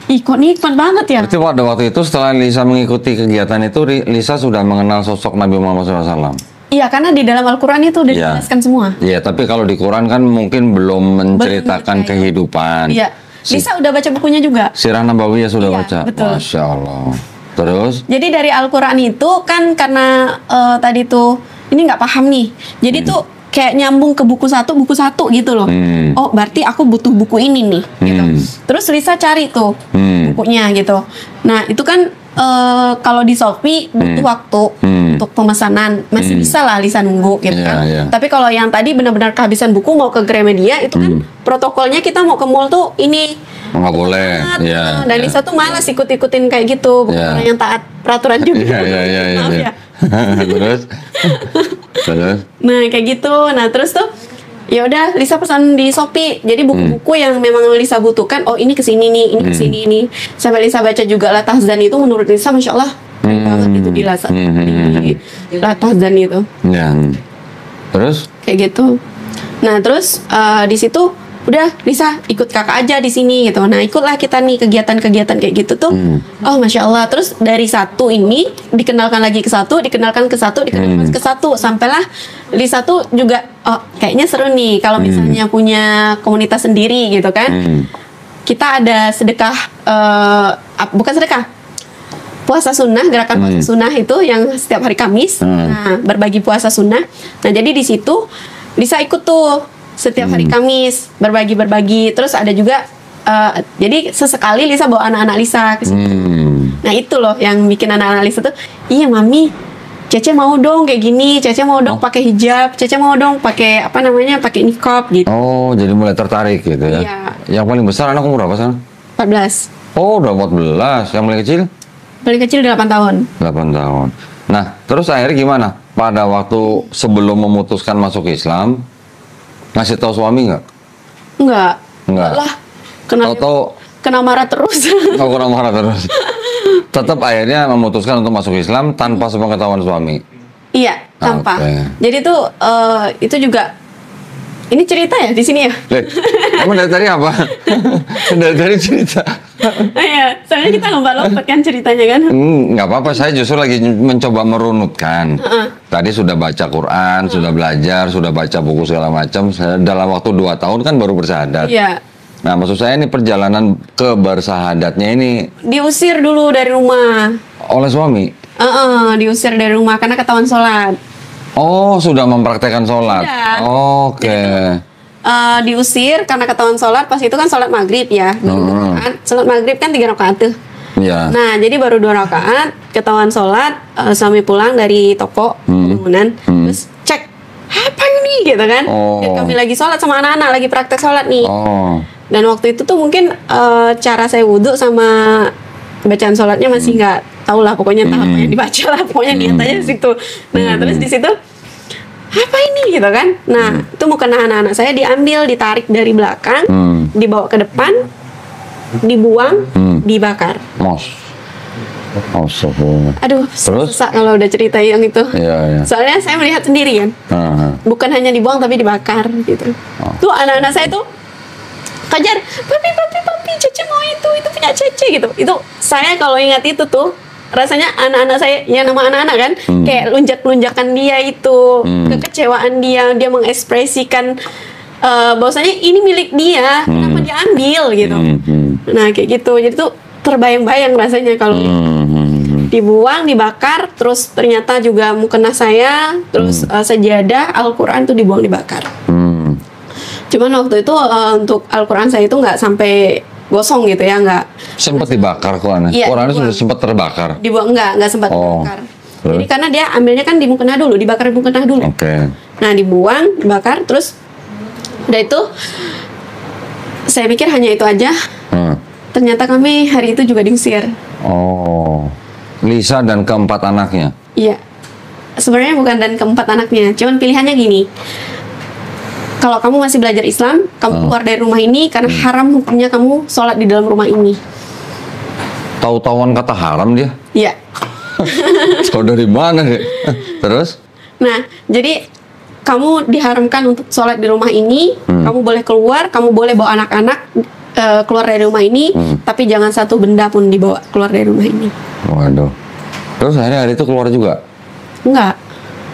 Speaker 1: Ih kok nikmat banget ya.
Speaker 3: Berarti pada waktu itu setelah Lisa mengikuti kegiatan itu, Lisa sudah mengenal sosok Nabi Muhammad SAW.
Speaker 1: Iya, karena di dalam Al-Quran itu udah dijelaskan semua.
Speaker 3: Iya, tapi kalau di Quran kan mungkin belum menceritakan kehidupan.
Speaker 1: Iya, Lisa udah baca bukunya juga.
Speaker 3: Sirah Nabawiyah sudah baca.
Speaker 1: Betul.
Speaker 3: Masya Allah. Terus?
Speaker 1: Jadi dari Al-Quran itu kan karena tadi tuh ini nggak paham nih. Jadi tuh kayak nyambung ke buku satu gitu loh. Oh, berarti aku butuh buku ini nih gitu. Terus Lisa cari tuh bukunya gitu. Nah, itu kan kalau di Shopee butuh waktu untuk pemesanan, masih bisa lah Lisa nunggu gitu kan. Tapi kalau yang tadi benar-benar kehabisan buku mau ke Gramedia itu kan protokolnya kita mau ke mall tuh ini
Speaker 3: nggak boleh.
Speaker 1: Dan Lisa tuh malas ikut-ikutin kayak gitu, bukan orang yang taat peraturan juga. Maaf ya.
Speaker 3: Terus
Speaker 1: Nah kayak gitu. Nah terus tuh ya udah Lisa pesan di Shopee. Jadi buku-buku yang memang Lisa butuhkan, oh ini kesini nih, ini kesini nih. Sampai Lisa baca juga Latahzan itu, menurut Lisa masya Allah banget itu di Latahzan itu.
Speaker 3: Ya. Terus
Speaker 1: Kayak gitu. Nah terus di situ udah Lisa ikut kakak aja di sini gitu. Nah ikutlah kita nih kegiatan-kegiatan kayak gitu tuh. Oh masya Allah. Terus dari satu ini dikenalkan lagi ke satu, dikenalkan ke satu, dikenalkan ke satu, sampailah Lisa tuh juga oh kayaknya seru nih kalau misalnya punya komunitas sendiri gitu kan. Kita ada sedekah, bukan sedekah, puasa sunnah, gerakan puasa sunnah itu yang setiap hari Kamis. Nah berbagi puasa sunnah. Nah jadi di situ Lisa ikut tuh setiap hari Kamis berbagi. Terus ada juga jadi sesekali Lisa bawa anak-anak Lisa ke situ. Nah itu loh yang bikin anak-anak Lisa tuh, iya mami, Cece mau dong kayak gini, Cece mau dong pakai hijab, Cece mau dong pakai apa namanya, pakai niqab gitu.
Speaker 3: oh jadi mulai tertarik gitu ya.
Speaker 1: Iya.
Speaker 3: Yang paling besar anak umur berapa sana?
Speaker 1: 14.
Speaker 3: Oh udah 14. Yang paling kecil?
Speaker 1: Paling kecil 8 tahun.
Speaker 3: 8 tahun. Nah terus akhirnya gimana? Pada waktu sebelum memutuskan masuk Islam, ngasih tahu suami nggak?
Speaker 1: Enggak lah, kena marah terus.
Speaker 3: Oh, kena marah terus. Tetap akhirnya memutuskan untuk masuk Islam tanpa sepengetahuan suami.
Speaker 1: Iya, tanpa.
Speaker 3: Oke.
Speaker 1: Jadi tuh itu juga ini cerita ya di sini ya.
Speaker 3: Kamu dari tadi apa? Dari tadi cerita.
Speaker 1: Iya, soalnya kita lompat-lompat kan ceritanya kan.
Speaker 3: Nggak apa-apa, saya justru lagi mencoba merunutkan. Tadi sudah baca Quran, sudah belajar, sudah baca buku segala macam. Saya dalam waktu 2 tahun kan baru bersyahadat.
Speaker 1: Iya.
Speaker 3: Nah, maksud saya ini perjalanan ke bersyahadatnya ini
Speaker 1: Diusir dulu dari rumah.
Speaker 3: oleh suami.
Speaker 1: Diusir dari rumah karena ketahuan sholat.
Speaker 3: Oh, sudah mempraktekkan sholat.
Speaker 1: Sudah.
Speaker 3: Oke.
Speaker 1: Diusir karena ketahuan sholat. Pas itu kan sholat maghrib ya. Sholat maghrib kan 3 rakaat tuh.
Speaker 3: Ya.
Speaker 1: Nah jadi baru 2 rakaat ketahuan sholat. Suami pulang dari toko bangunan. Terus cek apa ini gitu kan. Dan kami lagi sholat sama anak-anak, lagi praktek sholat nih. Dan waktu itu tuh mungkin cara saya wudhu sama bacaan sholatnya masih nggak tahu lah, pokoknya tahap yang dibaca lah, pokoknya niatannya di situ. Nah terus di situ apa ini gitu kan. Nah itu mau kena anak-anak saya, diambil, ditarik dari belakang, dibawa ke depan, dibuang, dibakar. Aduh, susah kalau udah cerita yang itu. Soalnya saya melihat sendiri kan, bukan hanya dibuang tapi dibakar gitu. Tuh anak-anak saya tuh kejar, papi, Cece mau itu punya Cece gitu. Itu saya kalau ingat itu tuh rasanya anak-anak saya, ya nama anak-anak kan, kayak lunjak-lunjakan dia itu, kekecewaan dia mengekspresikan bahwasanya ini milik dia, kenapa dia ambil gitu. Nah kayak gitu, jadi tuh terbayang-bayang rasanya kalau dibuang, dibakar, terus ternyata juga mukena saya, terus sejadah Al-Quran tuh dibuang, dibakar. Cuman waktu itu untuk Al-Quran saya itu nggak sampai gosong gitu ya, nggak.
Speaker 3: Sempat dibakar kok aneh.
Speaker 1: Iya,
Speaker 3: Qurannya sudah sempat terbakar.
Speaker 1: Dibuang nggak sempat terbakar. Jadi karena dia ambilnya kan di mukena dulu, dibakar di mukena dulu. Nah dibuang, dibakar, terus udah itu saya pikir hanya itu aja. Ternyata kami hari itu juga diusir.
Speaker 3: Lisa dan keempat anaknya.
Speaker 1: Iya. Sebenarnya bukan dan keempat anaknya, cuman pilihannya gini. Kalau kamu masih belajar Islam, kamu keluar dari rumah ini karena haram hukumnya kamu sholat di dalam rumah ini.
Speaker 3: Tahu-tahuan kata haram dia?
Speaker 1: Iya.
Speaker 3: Tahu dari mana deh? Terus?
Speaker 1: Nah, jadi kamu diharamkan untuk sholat di rumah ini. Kamu boleh keluar, kamu boleh bawa anak-anak keluar dari rumah ini, tapi jangan satu benda pun dibawa keluar dari rumah ini.
Speaker 3: Waduh. Terus akhirnya hari itu keluar juga?
Speaker 1: Enggak.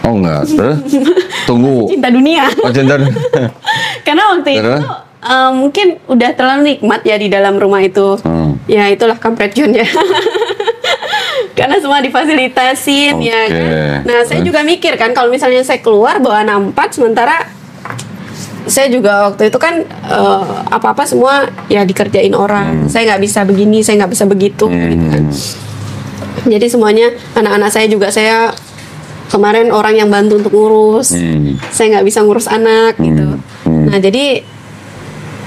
Speaker 3: Oh enggak, terus? Tunggu.
Speaker 1: Cinta dunia.
Speaker 3: Oh cinta dunia.
Speaker 1: Karena waktu itu mungkin udah terlalu nikmat ya di dalam rumah itu. Ya itulah kampret John ya. Karena semua difasilitasin ya
Speaker 3: Oke.
Speaker 1: kan. Nah, saya juga mikir kan kalau misalnya saya keluar bawa anak 4 sementara saya juga waktu itu kan apa-apa semua ya dikerjain orang. Saya nggak bisa begini, saya nggak bisa begitu gitu kan. Jadi semuanya anak-anak saya juga saya kemarin orang yang bantu untuk ngurus. Saya nggak bisa ngurus anak gitu. Nah, jadi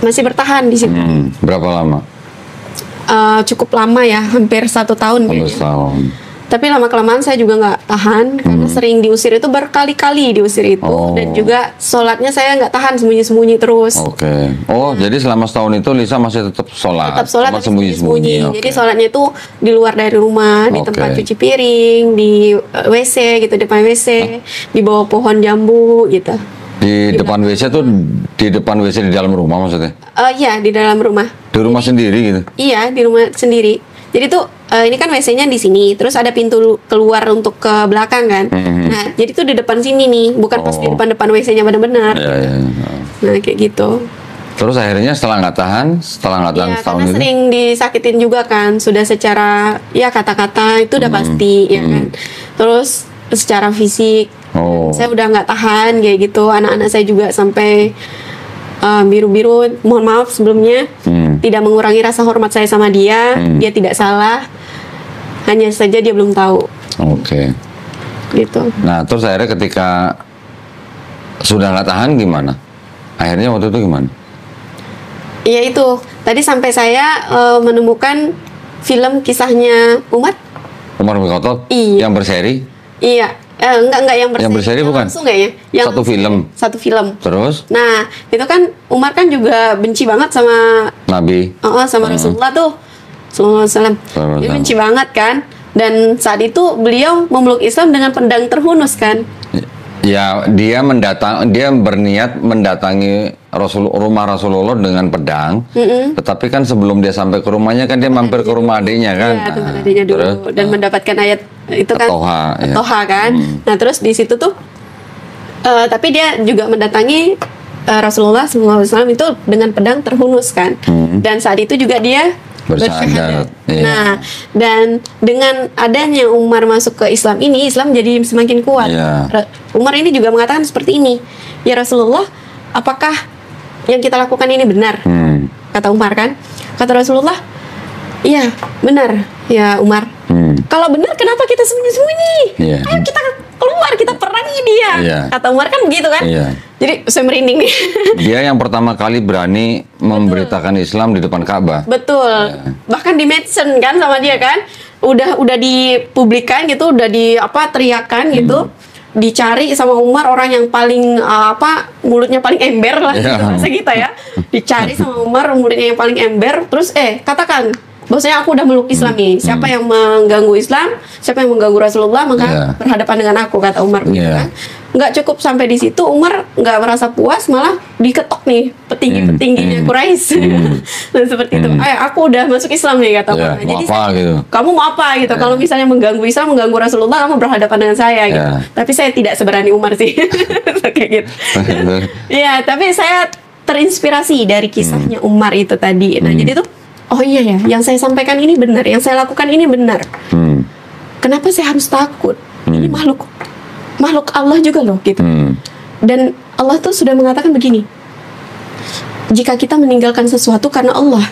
Speaker 1: masih bertahan di situ.
Speaker 3: Berapa lama?
Speaker 1: Cukup lama ya, hampir 1 tahun
Speaker 3: Hampir
Speaker 1: kayaknya.
Speaker 3: setahun.
Speaker 1: Tapi lama-kelamaan saya juga nggak tahan karena sering diusir itu, berkali-kali diusir itu. Dan juga sholatnya saya nggak tahan, sembunyi-sembunyi terus.
Speaker 3: Oke. Oh, jadi selama setahun itu Lisa masih tetap sholat?
Speaker 1: Tetap sholat
Speaker 3: Cuma
Speaker 1: tapi sembunyi-sembunyi.
Speaker 3: Oke.
Speaker 1: Jadi sholatnya itu di luar dari rumah, di
Speaker 3: Oke.
Speaker 1: tempat cuci piring, di WC gitu, depan WC, di bawah pohon jambu gitu.
Speaker 3: Di depan WC tuh, di depan WC di dalam rumah maksudnya?
Speaker 1: Iya, di dalam rumah.
Speaker 3: Di rumah sendiri gitu?
Speaker 1: Iya, di rumah sendiri. Jadi tuh ini kan WC-nya di sini, terus ada pintu keluar untuk ke belakang kan. Nah, jadi tuh di depan sini nih, bukan pas di depan-depan WC-nya benar-benar.
Speaker 3: Iya.
Speaker 1: Nah, kayak gitu.
Speaker 3: Terus akhirnya setelah nggak tahan setahun
Speaker 1: Iya,
Speaker 3: setahun
Speaker 1: karena
Speaker 3: itu?
Speaker 1: sering disakitin juga kan, sudah secara ya kata-kata itu udah pasti ya kan. Terus secara fisik,
Speaker 3: Oh.
Speaker 1: saya udah nggak tahan kayak gitu. Anak-anak saya juga sampai biru-biru. Mohon maaf sebelumnya, tidak mengurangi rasa hormat saya sama dia. Dia tidak salah, hanya saja dia belum tahu
Speaker 3: Oke.
Speaker 1: gitu.
Speaker 3: Nah, terus akhirnya ketika sudah nggak tahan gimana? Akhirnya waktu itu gimana?
Speaker 1: Iya itu. Tadi sampai saya menemukan film kisahnya Umar.
Speaker 3: Umar bin Khattab
Speaker 1: Iya.
Speaker 3: yang berseri?
Speaker 1: Iya. Enggak yang berseri.
Speaker 3: Yang berseri bukan?
Speaker 1: Langsung kayaknya. Yang
Speaker 3: Satu film?
Speaker 1: Satu film.
Speaker 3: Terus
Speaker 1: Nah, itu kan Umar kan juga benci banget sama
Speaker 3: Nabi?
Speaker 1: sama Rasulullah tuh. Sallallahu alaihi wasallam.
Speaker 3: Sallallahu
Speaker 1: Dia
Speaker 3: alaihi
Speaker 1: benci banget kan. Dan saat itu beliau memeluk Islam dengan pedang terhunus kan.
Speaker 3: Ya, dia berniat mendatangi rumah Rasulullah dengan pedang. Tetapi kan sebelum dia sampai ke rumahnya kan dia mampir ke rumah adiknya kan.
Speaker 1: Iya, tempat adiknya dulu
Speaker 3: terus,
Speaker 1: dan mendapatkan ayat itu kan.
Speaker 3: At-Toha, ya.
Speaker 1: At-Toha kan. Nah, terus di situ tuh tapi dia juga mendatangi Rasulullah SAW itu dengan pedang terhunus kan. Dan saat itu juga dia
Speaker 3: Bersyahadat, iya.
Speaker 1: Nah, dan dengan adanya Umar masuk ke Islam ini, Islam jadi semakin kuat.
Speaker 3: Iya.
Speaker 1: Umar ini juga mengatakan seperti ini, ya Rasulullah, apakah yang kita lakukan ini benar? Kata Umar kan. Kata Rasulullah, iya benar ya Umar. Kalau benar kenapa kita sembunyi-sembunyi?
Speaker 3: Iya.
Speaker 1: Ayo kita keluar, kita perangi dia.
Speaker 3: Iya.
Speaker 1: Kata Umar kan begitu kan.
Speaker 3: Iya.
Speaker 1: Jadi saya merinding nih.
Speaker 3: Dia yang pertama kali berani memberitakan Islam di depan Ka'bah.
Speaker 1: Betul. Bahkan di mention kan sama dia kan. Udah dipublikan gitu, udah teriakan gitu. Dicari sama Umar orang yang paling mulutnya paling ember lah
Speaker 3: Iya.
Speaker 1: bahasa kita ya. Dicari sama Umar mulutnya yang paling ember, terus katakan bahwasanya aku udah meluk Islam nih. Siapa yang mengganggu Islam, siapa yang mengganggu Rasulullah, maka
Speaker 3: Iya.
Speaker 1: berhadapan dengan aku, kata Umar begitu
Speaker 3: Iya.
Speaker 1: kan. Nggak cukup sampai di situ, Umar nggak merasa puas, malah diketok nih petinggi-petingginya Quraisy. Dan seperti itu. Aku udah masuk Islam nih, kata
Speaker 3: Iya,
Speaker 1: Umar.
Speaker 3: mau apa gitu.
Speaker 1: Kamu mau apa gitu? Kalau misalnya mengganggu Islam, mengganggu Rasulullah, kamu berhadapan dengan saya gitu.
Speaker 3: Ya.
Speaker 1: Tapi saya tidak seberani Umar sih. Kayak gitu. Iya, tapi saya terinspirasi dari kisahnya Umar itu tadi. Nah, jadi tuh, oh iya ya, yang saya sampaikan ini benar, yang saya lakukan ini benar. Kenapa saya harus takut? Ini makhluk Allah juga loh gitu. Dan Allah tuh sudah mengatakan begini. Jika kita meninggalkan sesuatu karena Allah,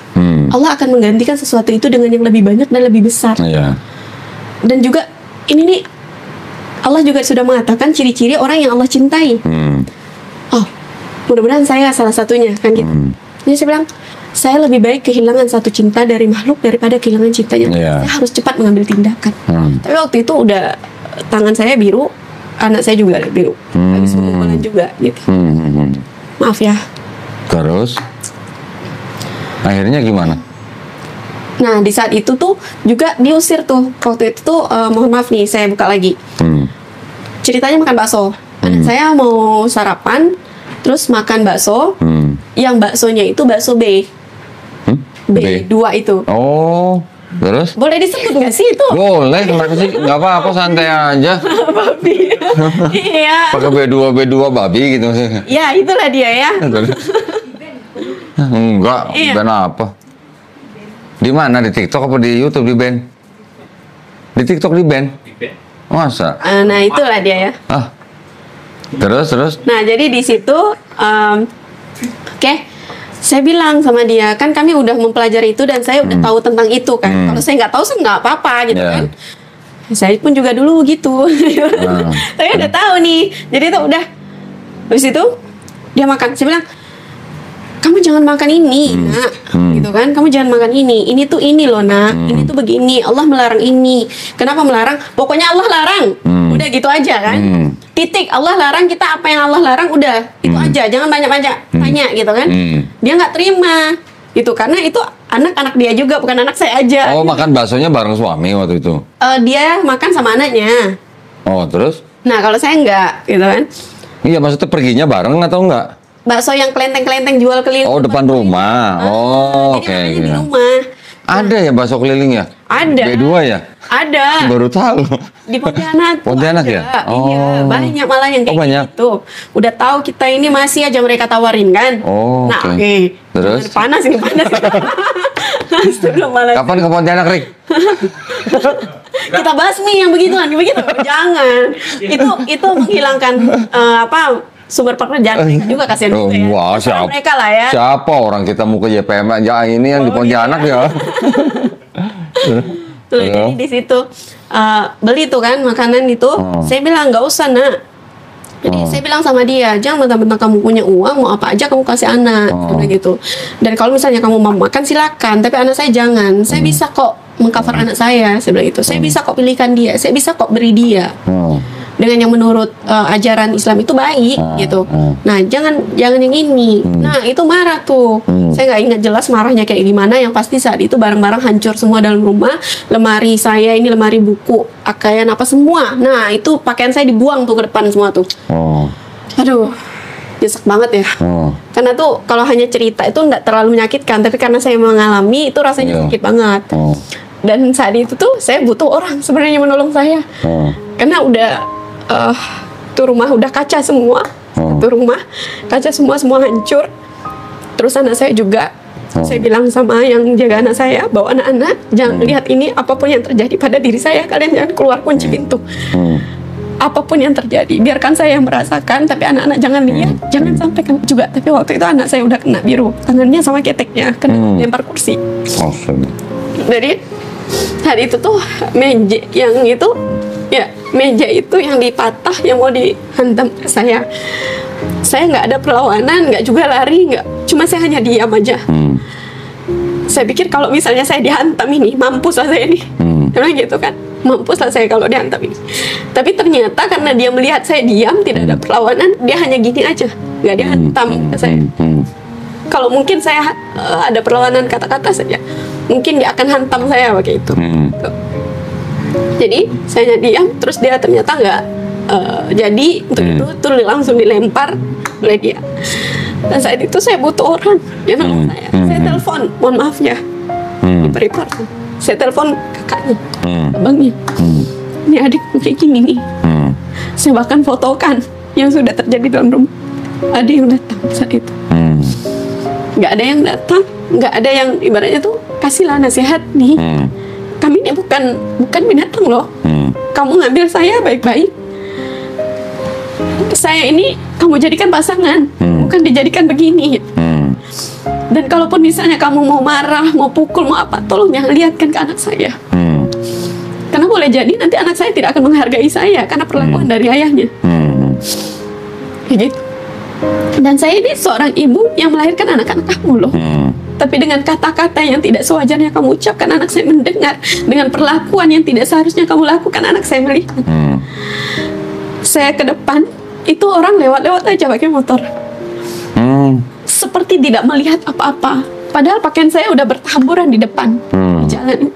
Speaker 1: Allah akan menggantikan sesuatu itu dengan yang lebih banyak dan lebih besar.
Speaker 3: Iya.
Speaker 1: Dan juga ini nih, Allah juga sudah mengatakan ciri-ciri orang yang Allah cintai. Oh, mudah-mudahan saya salah satunya kan gitu. Jadi saya bilang, saya lebih baik kehilangan satu cinta dari makhluk daripada kehilangan cintanya.
Speaker 3: Iya.
Speaker 1: Saya harus cepat mengambil tindakan. Tapi waktu itu udah tangan saya biru, anak saya juga biru. Habis pemukulan juga gitu. Maaf ya.
Speaker 3: Terus akhirnya gimana?
Speaker 1: Nah, di saat itu tuh juga diusir tuh. Waktu itu tuh mohon maaf nih, saya buka lagi. Ceritanya makan bakso. Anak saya mau sarapan, terus makan bakso. Yang baksonya itu bakso B. B2 itu.
Speaker 3: Oh, terus?
Speaker 1: Boleh disebut nggak sih itu?
Speaker 3: Boleh, kenapa sih? Nggak apa-apa, santai aja.
Speaker 1: Babi. Iya.
Speaker 3: Pakai B2 babi gitu sih.
Speaker 1: Ya, itulah dia ya.
Speaker 3: Enggak,
Speaker 1: Iya.
Speaker 3: band apa? Di mana? Di TikTok apa di YouTube di band? Di TikTok di ban? Masa?
Speaker 1: Nah itulah dia ya.
Speaker 3: Ah. Terus?
Speaker 1: Nah jadi di situ, oke, saya bilang sama dia, kan kami udah mempelajari itu dan saya udah tahu tentang itu kan. Kalau saya nggak tahu, saya nggak apa-apa gitu
Speaker 3: Yeah.
Speaker 1: kan. Saya pun juga dulu gitu. Saya udah tahu nih. Jadi itu udah. Habis itu dia makan. Saya bilang, kamu jangan makan ini, nak. Gitu kan? Kamu jangan makan ini. Ini tuh ini loh, nak. Ini tuh begini. Allah melarang ini. Kenapa melarang? Pokoknya Allah larang. Udah gitu aja kan. Titik. Allah larang, kita apa yang Allah larang udah itu aja. Jangan banyak-banyak tanya gitu kan. Dia nggak terima. Gitu karena itu anak-anak dia juga, bukan anak saya aja.
Speaker 3: Oh, makan baksonya bareng suami waktu itu?
Speaker 1: Dia makan sama anaknya.
Speaker 3: Oh, terus?
Speaker 1: Nah kalau saya enggak gitu kan.
Speaker 3: Iya, maksudnya perginya bareng atau enggak?
Speaker 1: Bakso yang kelenteng-kelenteng jual keliling.
Speaker 3: Oh, depan rumah. Oh, oke.
Speaker 1: Jadi namanya di rumah.
Speaker 3: Ada ya bakso keliling ya?
Speaker 1: Ada.
Speaker 3: B2 ya?
Speaker 1: Ada.
Speaker 3: Baru tahu.
Speaker 1: Di Pontianak. tuh
Speaker 3: Pontianak
Speaker 1: ada.
Speaker 3: ya?
Speaker 1: Iya,
Speaker 3: Oh.
Speaker 1: banyak malah yang kayak
Speaker 3: banyak.
Speaker 1: gitu. Udah tahu kita ini masih aja mereka tawarin kan.
Speaker 3: Oh,
Speaker 1: nah,
Speaker 3: oke.
Speaker 1: oke.
Speaker 3: Terus?
Speaker 1: Panas ini panas. Sebelum malah
Speaker 3: Kapan ke Pontianak, Rik?
Speaker 1: kita bahas nih yang begituan, begitu. Jangan. Itu menghilangkan sumber pekerjaan mereka juga kasihan
Speaker 3: Oh,
Speaker 1: juga ya.
Speaker 3: wah,
Speaker 1: Terserah
Speaker 3: siapa?
Speaker 1: mereka lah ya.
Speaker 3: Siapa orang kita mau ke JPM ya ini yang di Pontianak ya?
Speaker 1: Tuh, jadi di situ beli tuh kan makanan itu, saya bilang nggak usah nak. Jadi saya bilang sama dia, jangan mentang-mentang kamu punya uang mau apa aja kamu kasih anak, gitu. Dan kalau misalnya kamu mau makan silakan, tapi anak saya jangan. Saya bisa kok mengcover anak saya bilang itu. Saya bisa kok pilihkan dia, saya bisa kok beri dia. Dengan yang menurut ajaran Islam itu baik gitu. Nah jangan yang ini. Nah itu marah tuh. Saya nggak ingat jelas marahnya kayak gimana. Yang pasti saat itu barang-barang hancur semua dalam rumah. Lemari saya ini lemari buku, pakaian apa semua. Nah itu pakaian saya dibuang tuh ke depan semua tuh. Aduh, nyesek banget ya. Karena tuh kalau hanya cerita itu nggak terlalu menyakitkan. Tapi karena saya mengalami itu rasanya sakit banget. Dan saat itu tuh saya butuh orang sebenarnya menolong saya. Karena udah tuh rumah udah kaca semua. Tuh rumah kaca semua hancur. Terus anak saya juga. Saya bilang sama yang jaga anak saya, bawa anak-anak jangan lihat ini, apapun yang terjadi pada diri saya, kalian jangan keluar kunci pintu. Apapun yang terjadi, biarkan saya yang merasakan, tapi anak-anak jangan lihat, jangan sampai kena juga. Tapi waktu itu anak saya udah kena biru, tangannya sama keteknya kena lempar kursi. Jadi hari itu tuh meja yang itu, ya meja itu yang dipatah, yang mau dihantam saya. Saya nggak ada perlawanan, nggak juga lari, nggak. Cuma saya hanya diam aja. Saya pikir kalau misalnya saya dihantam ini, mampus lah saya ini. Karena gitu kan, mampus lah saya kalau dihantam ini. Tapi ternyata karena dia melihat saya diam, tidak ada perlawanan, dia hanya gini aja, nggak dihantam ke saya. Kalau mungkin saya ada perlawanan kata-kata saja, mungkin dia akan hantam saya pakai itu. Jadi saya diam, terus dia ternyata nggak jadi untuk itu tuh langsung dilempar oleh dia. Dan saat itu saya butuh orang yang nolong saya. Saya telepon, mohon maaf ya, ipar-ipar. Saya telepon kakaknya, abangnya. Ini adik kayak gini nih. Saya bahkan fotokan yang sudah terjadi dalam rumah. Ada yang datang saat itu. Nggak ada yang datang, nggak ada yang ibaratnya tuh kasihlah nasihat nih. Kami ini bukan binatang loh. Kamu ngambil saya baik-baik. Saya ini kamu jadikan pasangan, bukan dijadikan begini. Dan kalaupun misalnya kamu mau marah, mau pukul, mau apa, tolong jangan lihatkan ke anak saya. Karena boleh jadi nanti anak saya tidak akan menghargai saya karena perlakuan dari ayahnya. Kayak gitu. Dan saya ini seorang ibu yang melahirkan anak-anak kamu loh. Tapi dengan kata-kata yang tidak sewajarnya kamu ucapkan, anak saya mendengar. Dengan perlakuan yang tidak seharusnya kamu lakukan, anak saya melihat. Saya ke depan, itu orang lewat-lewat aja pakai motor. Seperti tidak melihat apa-apa. Padahal pakaian saya udah bertaburan di depan di jalan.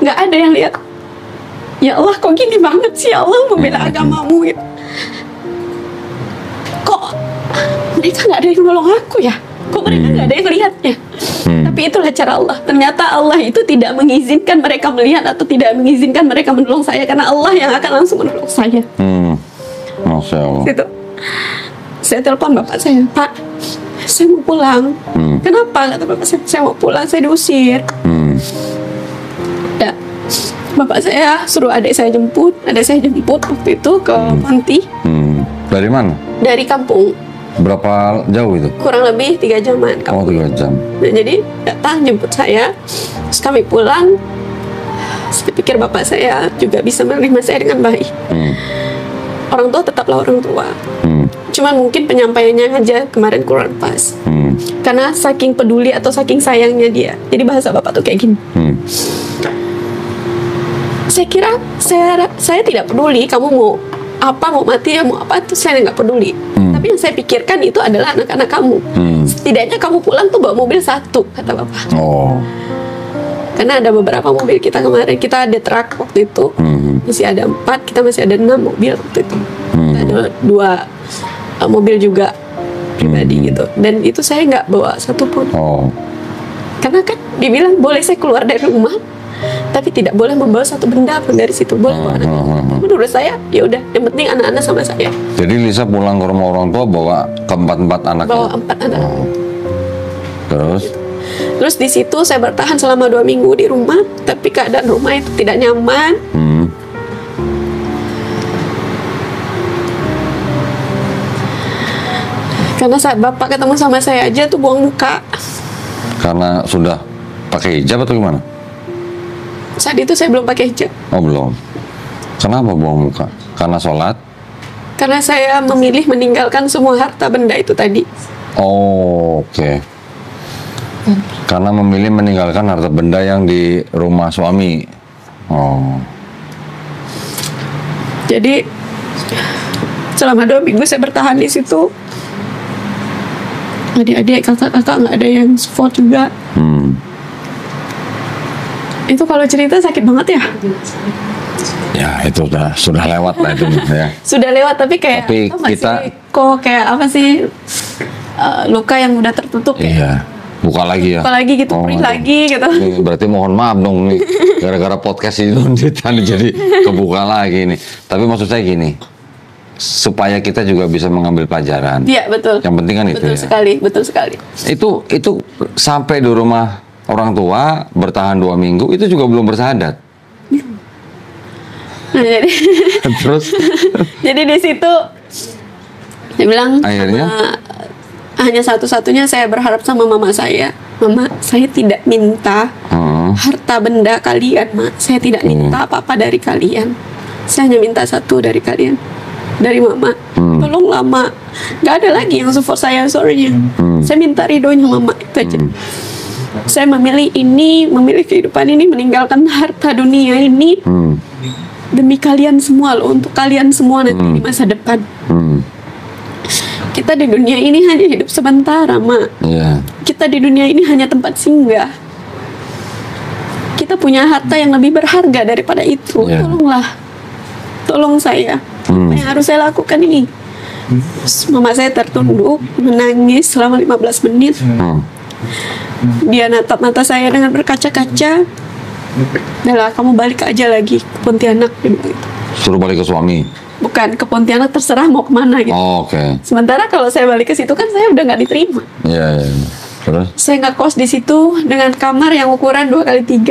Speaker 1: Nggak ada yang lihat. Ya Allah, kok gini banget sih Allah membela agamamu gitu. Kok mereka nggak ada yang nolong aku ya? Kok mereka nggak ada yang lihatnya? Tapi itulah cara Allah. Ternyata Allah itu tidak mengizinkan mereka melihat atau tidak mengizinkan mereka menolong saya, karena Allah yang akan langsung menolong saya.
Speaker 3: Masya Allah.
Speaker 1: Gitu. Saya telepon bapak saya, Pak, saya mau pulang. Kenapa? Kata bapak saya mau pulang, saya diusir. Ya. bapak saya suruh adik saya jemput waktu itu ke Ponti
Speaker 3: Dari mana?
Speaker 1: dari kampung,
Speaker 3: Berapa jauh itu?
Speaker 1: kurang lebih 3 jaman
Speaker 3: Oh,
Speaker 1: kampung.
Speaker 3: 3 jam.
Speaker 1: Nah, jadi datang jemput saya, terus kami pulang. Saya pikir bapak saya juga bisa menerima saya dengan baik. Orang tua tetaplah orang tua. Cuman mungkin penyampaiannya aja kemarin kurang pas. Karena saking peduli atau saking sayangnya dia. Jadi bahasa bapak tuh kayak gini. Saya kira saya tidak peduli kamu mau apa, mau mati ya mau apa, itu saya nggak peduli. Tapi yang saya pikirkan itu adalah anak-anak kamu. Setidaknya kamu pulang tuh bawa mobil 1, kata bapak.
Speaker 3: Oh.
Speaker 1: Karena ada beberapa mobil kita kemarin, kita ada truk waktu itu, masih ada 4, kita masih ada 6 mobil waktu itu. Ada 2 mobil juga pribadi gitu. Dan itu saya nggak bawa satupun.
Speaker 3: Oh.
Speaker 1: Karena kan dibilang boleh saya keluar dari rumah, tapi tidak boleh membawa satu benda pun dari situ. Boleh bawa anak. Menurut saya, ya udah, yang penting anak-anak sama saya.
Speaker 3: Jadi Lisa pulang ke rumah orang tua bawa keempat-empat anaknya.
Speaker 1: Bawa 4 anak.
Speaker 3: Oh. Terus?
Speaker 1: Terus di situ saya bertahan selama 2 minggu di rumah, tapi keadaan rumah itu tidak nyaman. Karena saat bapak ketemu sama saya aja tuh buang muka.
Speaker 3: Karena sudah pakai hijab atau gimana?
Speaker 1: Saat itu saya belum pakai hijab.
Speaker 3: Oh, belum. Kenapa buang muka? Karena sholat?
Speaker 1: Karena saya memilih meninggalkan semua harta benda itu tadi.
Speaker 3: Oh, oke. Karena memilih meninggalkan harta benda yang di rumah suami. Oh.
Speaker 1: Jadi selama 2 minggu saya bertahan di situ. Adik-adik, kakak-kakak nggak ada yang support juga. Itu kalau cerita sakit banget ya.
Speaker 3: Ya, itu sudah lewat lah itu ya.
Speaker 1: Sudah lewat, tapi kayak
Speaker 3: Tapi
Speaker 1: masih, kok kayak apa sih, luka yang udah tertutup ya.
Speaker 3: Iya. Buka lagi ya.
Speaker 1: Buka lagi gitu, perih
Speaker 3: aduh.
Speaker 1: lagi gitu.
Speaker 3: Ini berarti mohon maaf dong nih, gara-gara podcast ini jadi kebuka lagi nih. Tapi maksud saya gini, supaya kita juga bisa mengambil pelajaran.
Speaker 1: Iya, betul.
Speaker 3: Yang penting kan itu
Speaker 1: Betul
Speaker 3: ya.
Speaker 1: sekali, betul sekali.
Speaker 3: Itu sampai di rumah orang tua bertahan 2 minggu itu juga belum bersahadat.
Speaker 1: Nah, jadi
Speaker 3: Terus
Speaker 1: jadi di situ saya bilang
Speaker 3: Akhirnya?
Speaker 1: hanya satu-satunya saya berharap sama mama saya. Mama, saya tidak minta harta benda kalian, Ma. Saya tidak minta apa-apa dari kalian. Saya hanya minta satu dari kalian. Dari mama. Tolonglah, Ma. Gak ada lagi yang support saya, sorry. Saya minta ridhonya mama, itu aja. Saya memilih kehidupan ini, meninggalkan harta dunia ini demi kalian semua loh, untuk kalian semua nanti di masa depan. Kita di dunia ini hanya hidup sementara, Ma.
Speaker 3: Iya.
Speaker 1: Kita di dunia ini hanya tempat singgah. Kita punya harta yang lebih berharga daripada itu.
Speaker 3: Iya.
Speaker 1: Tolonglah, tolong saya. Apa yang harus saya lakukan ini? Terus mama saya tertunduk, menangis selama 15 menit. Dia natap mata saya dengan berkaca-kaca. Udahlah, kamu balik aja lagi ke Pontianak, dia bilang gitu.
Speaker 3: Suruh balik ke suami.
Speaker 1: Bukan, ke Pontianak, terserah mau kemana gitu.
Speaker 3: Oh, oke.
Speaker 1: Sementara kalau saya balik ke situ kan saya udah nggak diterima.
Speaker 3: Iya, iya. Terus
Speaker 1: Saya nggak kos di situ dengan kamar yang ukuran 2x3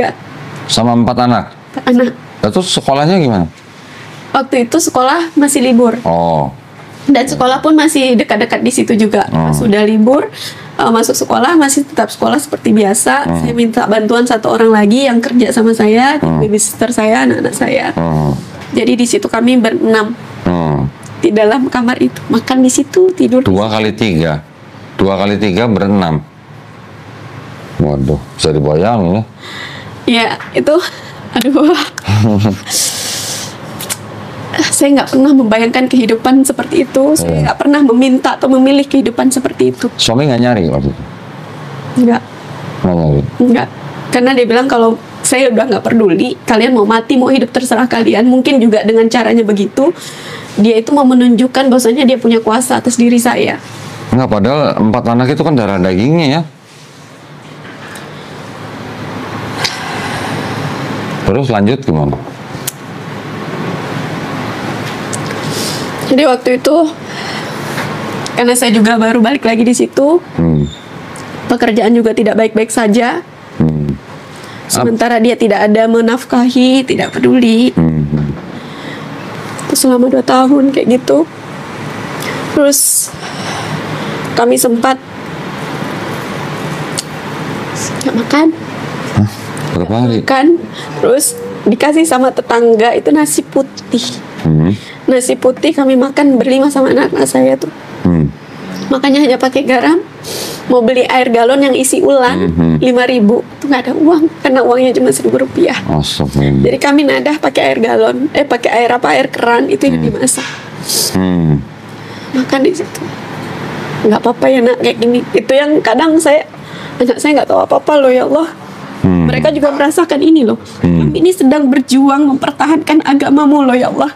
Speaker 3: sama 4 anak.
Speaker 1: anak.
Speaker 3: Terus sekolahnya gimana?
Speaker 1: Waktu itu sekolah masih libur.
Speaker 3: Oh.
Speaker 1: Dan sekolah pun masih dekat-dekat di situ juga. Sudah libur, masuk sekolah masih tetap sekolah seperti biasa. Saya minta bantuan 1 orang lagi yang kerja sama saya, babysitter saya, anak-anak saya. Jadi di situ kami ber-6 di dalam kamar itu, makan di situ, tidur.
Speaker 3: 2 kali 3. 2 kali 3 ber-6. Waduh, bisa dibayangin ya.
Speaker 1: Ya itu, aduh. Saya nggak pernah membayangkan kehidupan seperti itu. Saya nggak pernah meminta atau memilih kehidupan seperti itu.
Speaker 3: Suami nggak nyari waktu itu?
Speaker 1: Nggak.
Speaker 3: Nggak nyari?
Speaker 1: Enggak, karena dia bilang kalau saya udah nggak peduli, kalian mau mati mau hidup terserah kalian. Mungkin juga dengan caranya begitu, dia itu mau menunjukkan bahwasanya dia punya kuasa atas diri saya.
Speaker 3: Nggak, padahal 4 anak itu kan darah dagingnya ya. Terus lanjut gimana?
Speaker 1: Jadi waktu itu, karena saya juga baru balik lagi di situ, pekerjaan juga tidak baik-baik saja. Sementara dia tidak ada menafkahi, tidak peduli. Terus selama 2 tahun kayak gitu. Terus kami sempat nggak makan.
Speaker 3: Berapa hari?
Speaker 1: Makan. Terus dikasih sama tetangga itu nasi putih. Nasi putih kami makan berlima sama anak-anak saya tuh. Makanya hanya pakai garam. Mau beli air galon yang isi ulang 5.000 itu nggak ada uang karena uangnya cuma 1.000 rupiah.
Speaker 3: Astagfirullah.
Speaker 1: Jadi kami nadah pakai air galon, pakai air apa, air keran itu yang dimasak. Makan di situ. Nggak apa-apa ya nak kayak gini. Itu yang kadang anak saya nggak tahu apa-apa loh ya Allah. Mereka juga merasakan ini loh. Kami ini sedang berjuang mempertahankan agamamu loh ya Allah.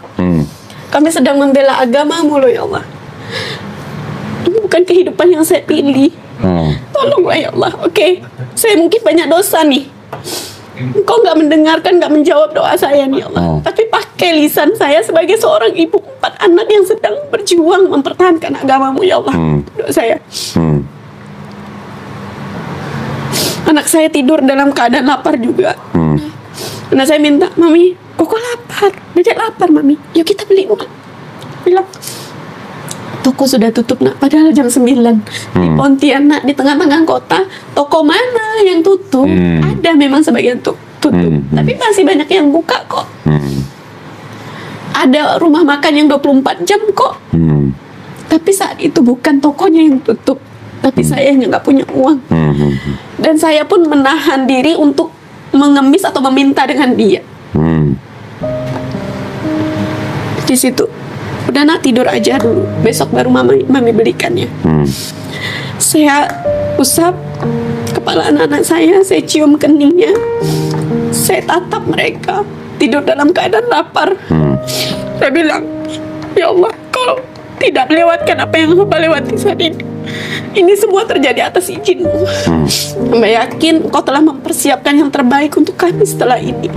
Speaker 1: Kami sedang membela agamamu loh ya Allah. Ini bukan kehidupan yang saya pilih. Tolonglah ya Allah. Oke, saya mungkin banyak dosa nih. Engkau nggak mendengarkan, nggak menjawab doa saya nih ya Allah. Tapi pakai lisan saya sebagai seorang ibu 4 anak yang sedang berjuang mempertahankan agamamu ya Allah. Doa saya. Anak saya tidur dalam keadaan lapar juga. Anak saya minta, Mami, Koko lapar. Dedek lapar, Mami. Yuk kita beli makan. Bilang, toko sudah tutup nak, padahal jam 9 di Pontianak di tengah-tengah kota. Toko mana yang tutup? Ada memang sebagian tutup, tapi masih banyak yang buka kok. Ada rumah makan yang 24 jam kok. Tapi saat itu bukan tokonya yang tutup, tapi saya yang nggak punya uang. Dan saya pun menahan diri untuk mengemis atau meminta dengan dia. Di situ udah nak tidur aja dulu, besok baru mami belikannya. Saya usap kepala anak-anak saya cium keningnya, saya tatap mereka tidur dalam keadaan lapar. Saya bilang, ya Allah, kau tidak melewatkan apa yang hamba lewati saat ini semua terjadi atas izin-Mu. Hamba yakin Kau telah mempersiapkan yang terbaik untuk kami setelah ini.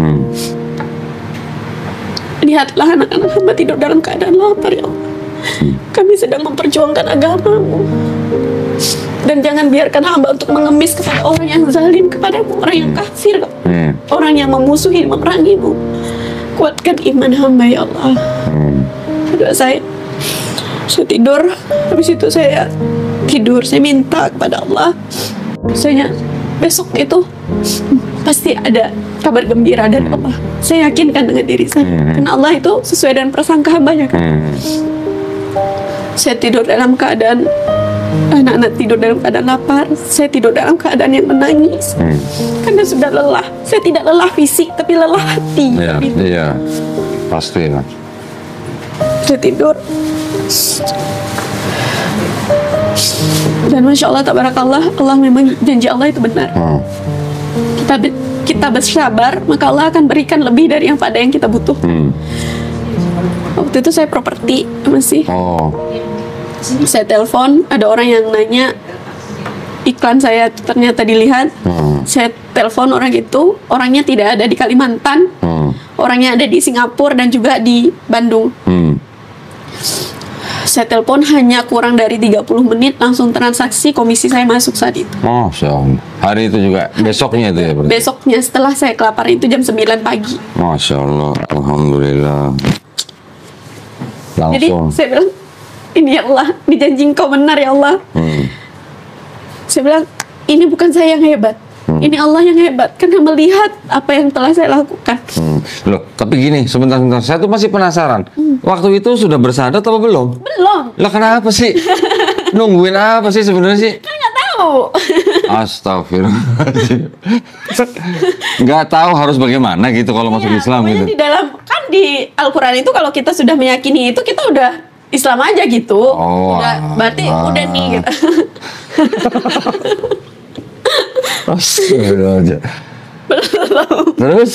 Speaker 1: Lihatlah anak-anak hamba tidur dalam keadaan lapar ya Allah. Kami sedang memperjuangkan agama-Mu. Dan jangan biarkan hamba untuk mengemis kepada orang yang zalim kepadamu, orang yang kafir, orang yang memusuhi, memerangi-Mu. Kuatkan iman hamba ya Allah. Doa saya tidur, habis itu saya tidur, saya minta kepada Allah, saya besok itu pasti ada kabar gembira dari Allah. Saya yakinkan dengan diri saya, karena Allah itu sesuai dengan prasangka hambanya kan. Saya tidur dalam keadaan, anak-anak tidur dalam keadaan lapar, saya tidur dalam keadaan yang menangis, karena sudah lelah. Saya tidak lelah fisik, tapi lelah hati.
Speaker 3: Iya, pasti lah.
Speaker 1: Saya tidur, dan masya Allah, tabarakallah, Allah memang janji Allah itu benar. Kita bersabar, maka Allah akan berikan lebih dari yang pada yang kita butuh. Waktu itu saya properti masih. Saya telepon, ada orang yang nanya iklan saya ternyata dilihat. Saya telepon orang itu, orangnya tidak ada di Kalimantan, orangnya ada di Singapura dan juga di Bandung. Saya telepon hanya kurang dari 30 menit langsung transaksi, komisi saya masuk saat itu.
Speaker 3: Masya Allah. Hari itu juga, besoknya itu ya berarti?
Speaker 1: Besoknya setelah saya kelaparan itu jam 9 pagi.
Speaker 3: Masya Allah, Alhamdulillah. Langsung.
Speaker 1: Jadi saya bilang, ini ya Allah, ini janji Engkau benar ya Allah. Saya bilang, ini bukan saya yang hebat, ini Allah yang hebat, karena melihat apa yang telah saya lakukan.
Speaker 3: Loh, tapi gini, sebentar, saya tuh masih penasaran. Waktu itu sudah bersahadat atau belum?
Speaker 1: Belum.
Speaker 3: Lah kenapa sih? Nungguin apa sih sebenarnya sih?
Speaker 1: Kan nggak tahu.
Speaker 3: Astagfirullahaladzim. Nggak tahu harus bagaimana gitu kalau masuk Islam
Speaker 1: pokoknya
Speaker 3: gitu.
Speaker 1: Di dalam, kan di Al-Quran itu kalau kita sudah meyakini itu, kita udah Islam aja gitu. Berarti udah nih gitu.
Speaker 3: Astagfirullahaladzim. Terus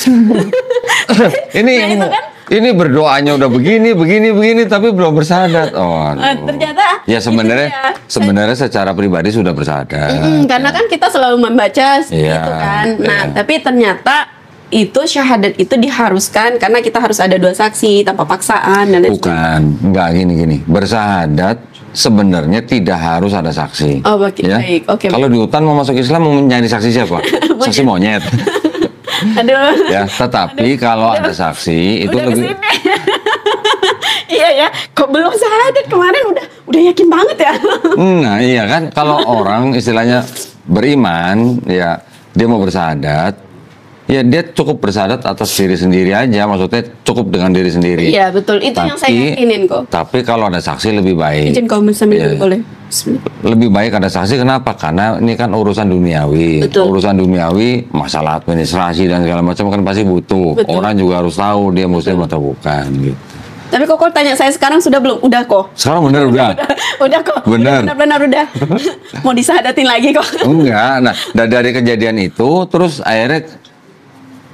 Speaker 3: ini berdoanya udah begini, tapi belum bersahadat.
Speaker 1: Ternyata
Speaker 3: ya sebenarnya secara pribadi sudah bersahadat.
Speaker 1: Karena kan kita selalu membaca gitu kan. Nah, tapi ternyata itu syahadat itu diharuskan karena kita harus ada 2 saksi tanpa paksaan dan lain sebagainya.
Speaker 3: Bukan, enggak gini. Bersahadat sebenarnya tidak harus ada saksi.
Speaker 1: Oh, baik.
Speaker 3: Ya?
Speaker 1: Oke.
Speaker 3: Kalau di hutan mau masuk Islam mau nyari saksi siapa? Saksi monyet.
Speaker 1: Aduh.
Speaker 3: Ya, tetapi kalau ada saksi itu
Speaker 1: Udah
Speaker 3: lebih
Speaker 1: kesini. Iya ya, kok belum syahadat kemarin udah yakin banget ya.
Speaker 3: Nah, iya kan kalau orang istilahnya beriman, ya dia mau bersyahadat, ya dia cukup bersyahadat atas diri sendiri aja, maksudnya cukup dengan diri sendiri.
Speaker 1: Iya betul, itu yang saya yakinin kok.
Speaker 3: Tapi kalau ada saksi lebih baik.
Speaker 1: Izin kalau sambil
Speaker 3: Iya.
Speaker 1: boleh.
Speaker 3: Lebih baik ada saksi, kenapa? Karena ini kan urusan duniawi.
Speaker 1: Betul.
Speaker 3: Urusan duniawi, masalah administrasi dan segala macam kan pasti butuh.
Speaker 1: Betul.
Speaker 3: Orang juga harus tahu dia muslim atau bukan gitu.
Speaker 1: Tapi kok tanya saya sekarang sudah belum? Udah kok.
Speaker 3: Sekarang bener udah.
Speaker 1: Udah kok.
Speaker 3: Bener.
Speaker 1: Benar udah. Mau disahadatin lagi kok.
Speaker 3: Enggak, nah dari kejadian itu terus akhirnya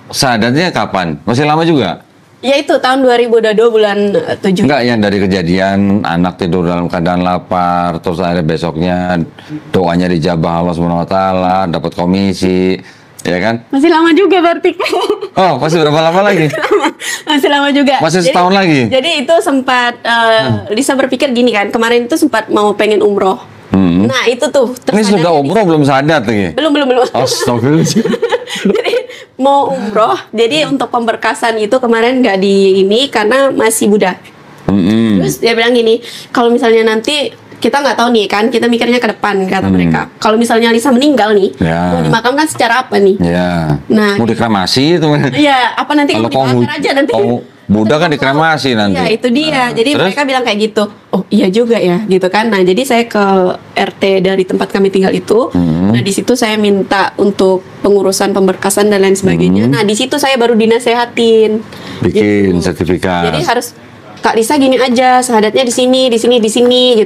Speaker 3: sahadatnya kapan? Masih lama juga?
Speaker 1: Ya itu tahun 2022 bulan 7.
Speaker 3: Enggak, yang dari kejadian anak tidur dalam keadaan lapar, terus akhirnya besoknya doanya dijabah Allah Subhanahu wa taala, dapat komisi, ya kan?
Speaker 1: Masih lama juga berarti.
Speaker 3: Oh, masih berapa lama lagi?
Speaker 1: Masih lama juga.
Speaker 3: Masih setahun lagi?
Speaker 1: Jadi itu sempat Lisa berpikir gini kan, kemarin itu sempat mau pengen umroh. Nah, itu tuh
Speaker 3: Ini sudah umroh belum sadat lagi?
Speaker 1: Belum.
Speaker 3: Astagfirullahaladzim.
Speaker 1: Jadi mau umroh, jadi untuk pemberkasan itu kemarin nggak di ini karena masih budak. Terus dia bilang gini, kalau misalnya nanti kita nggak tahu nih kan, kita mikirnya ke depan kata mereka. Kalau misalnya Lisa meninggal nih,
Speaker 3: Ya.
Speaker 1: mau dimakamkan secara apa nih?
Speaker 3: Ya.
Speaker 1: Nah,
Speaker 3: Mau dikremasi itu.
Speaker 1: Iya, apa nanti
Speaker 3: Kalau
Speaker 1: kamu dibakar aja nanti?
Speaker 3: kamu muda kan dikremasi nanti.
Speaker 1: Iya, itu dia.
Speaker 3: Nah,
Speaker 1: Jadi
Speaker 3: terus?
Speaker 1: mereka bilang kayak gitu. Oh, iya juga ya, gitu kan. Nah, jadi saya ke RT dari tempat kami tinggal itu. Nah, di situ saya minta untuk pengurusan pemberkasan dan lain sebagainya. Nah, di situ saya baru dinasehatin.
Speaker 3: Bikin
Speaker 1: Gitu.
Speaker 3: sertifikat.
Speaker 1: Jadi harus Kak Lisa gini aja, sahadatnya di sini gitu.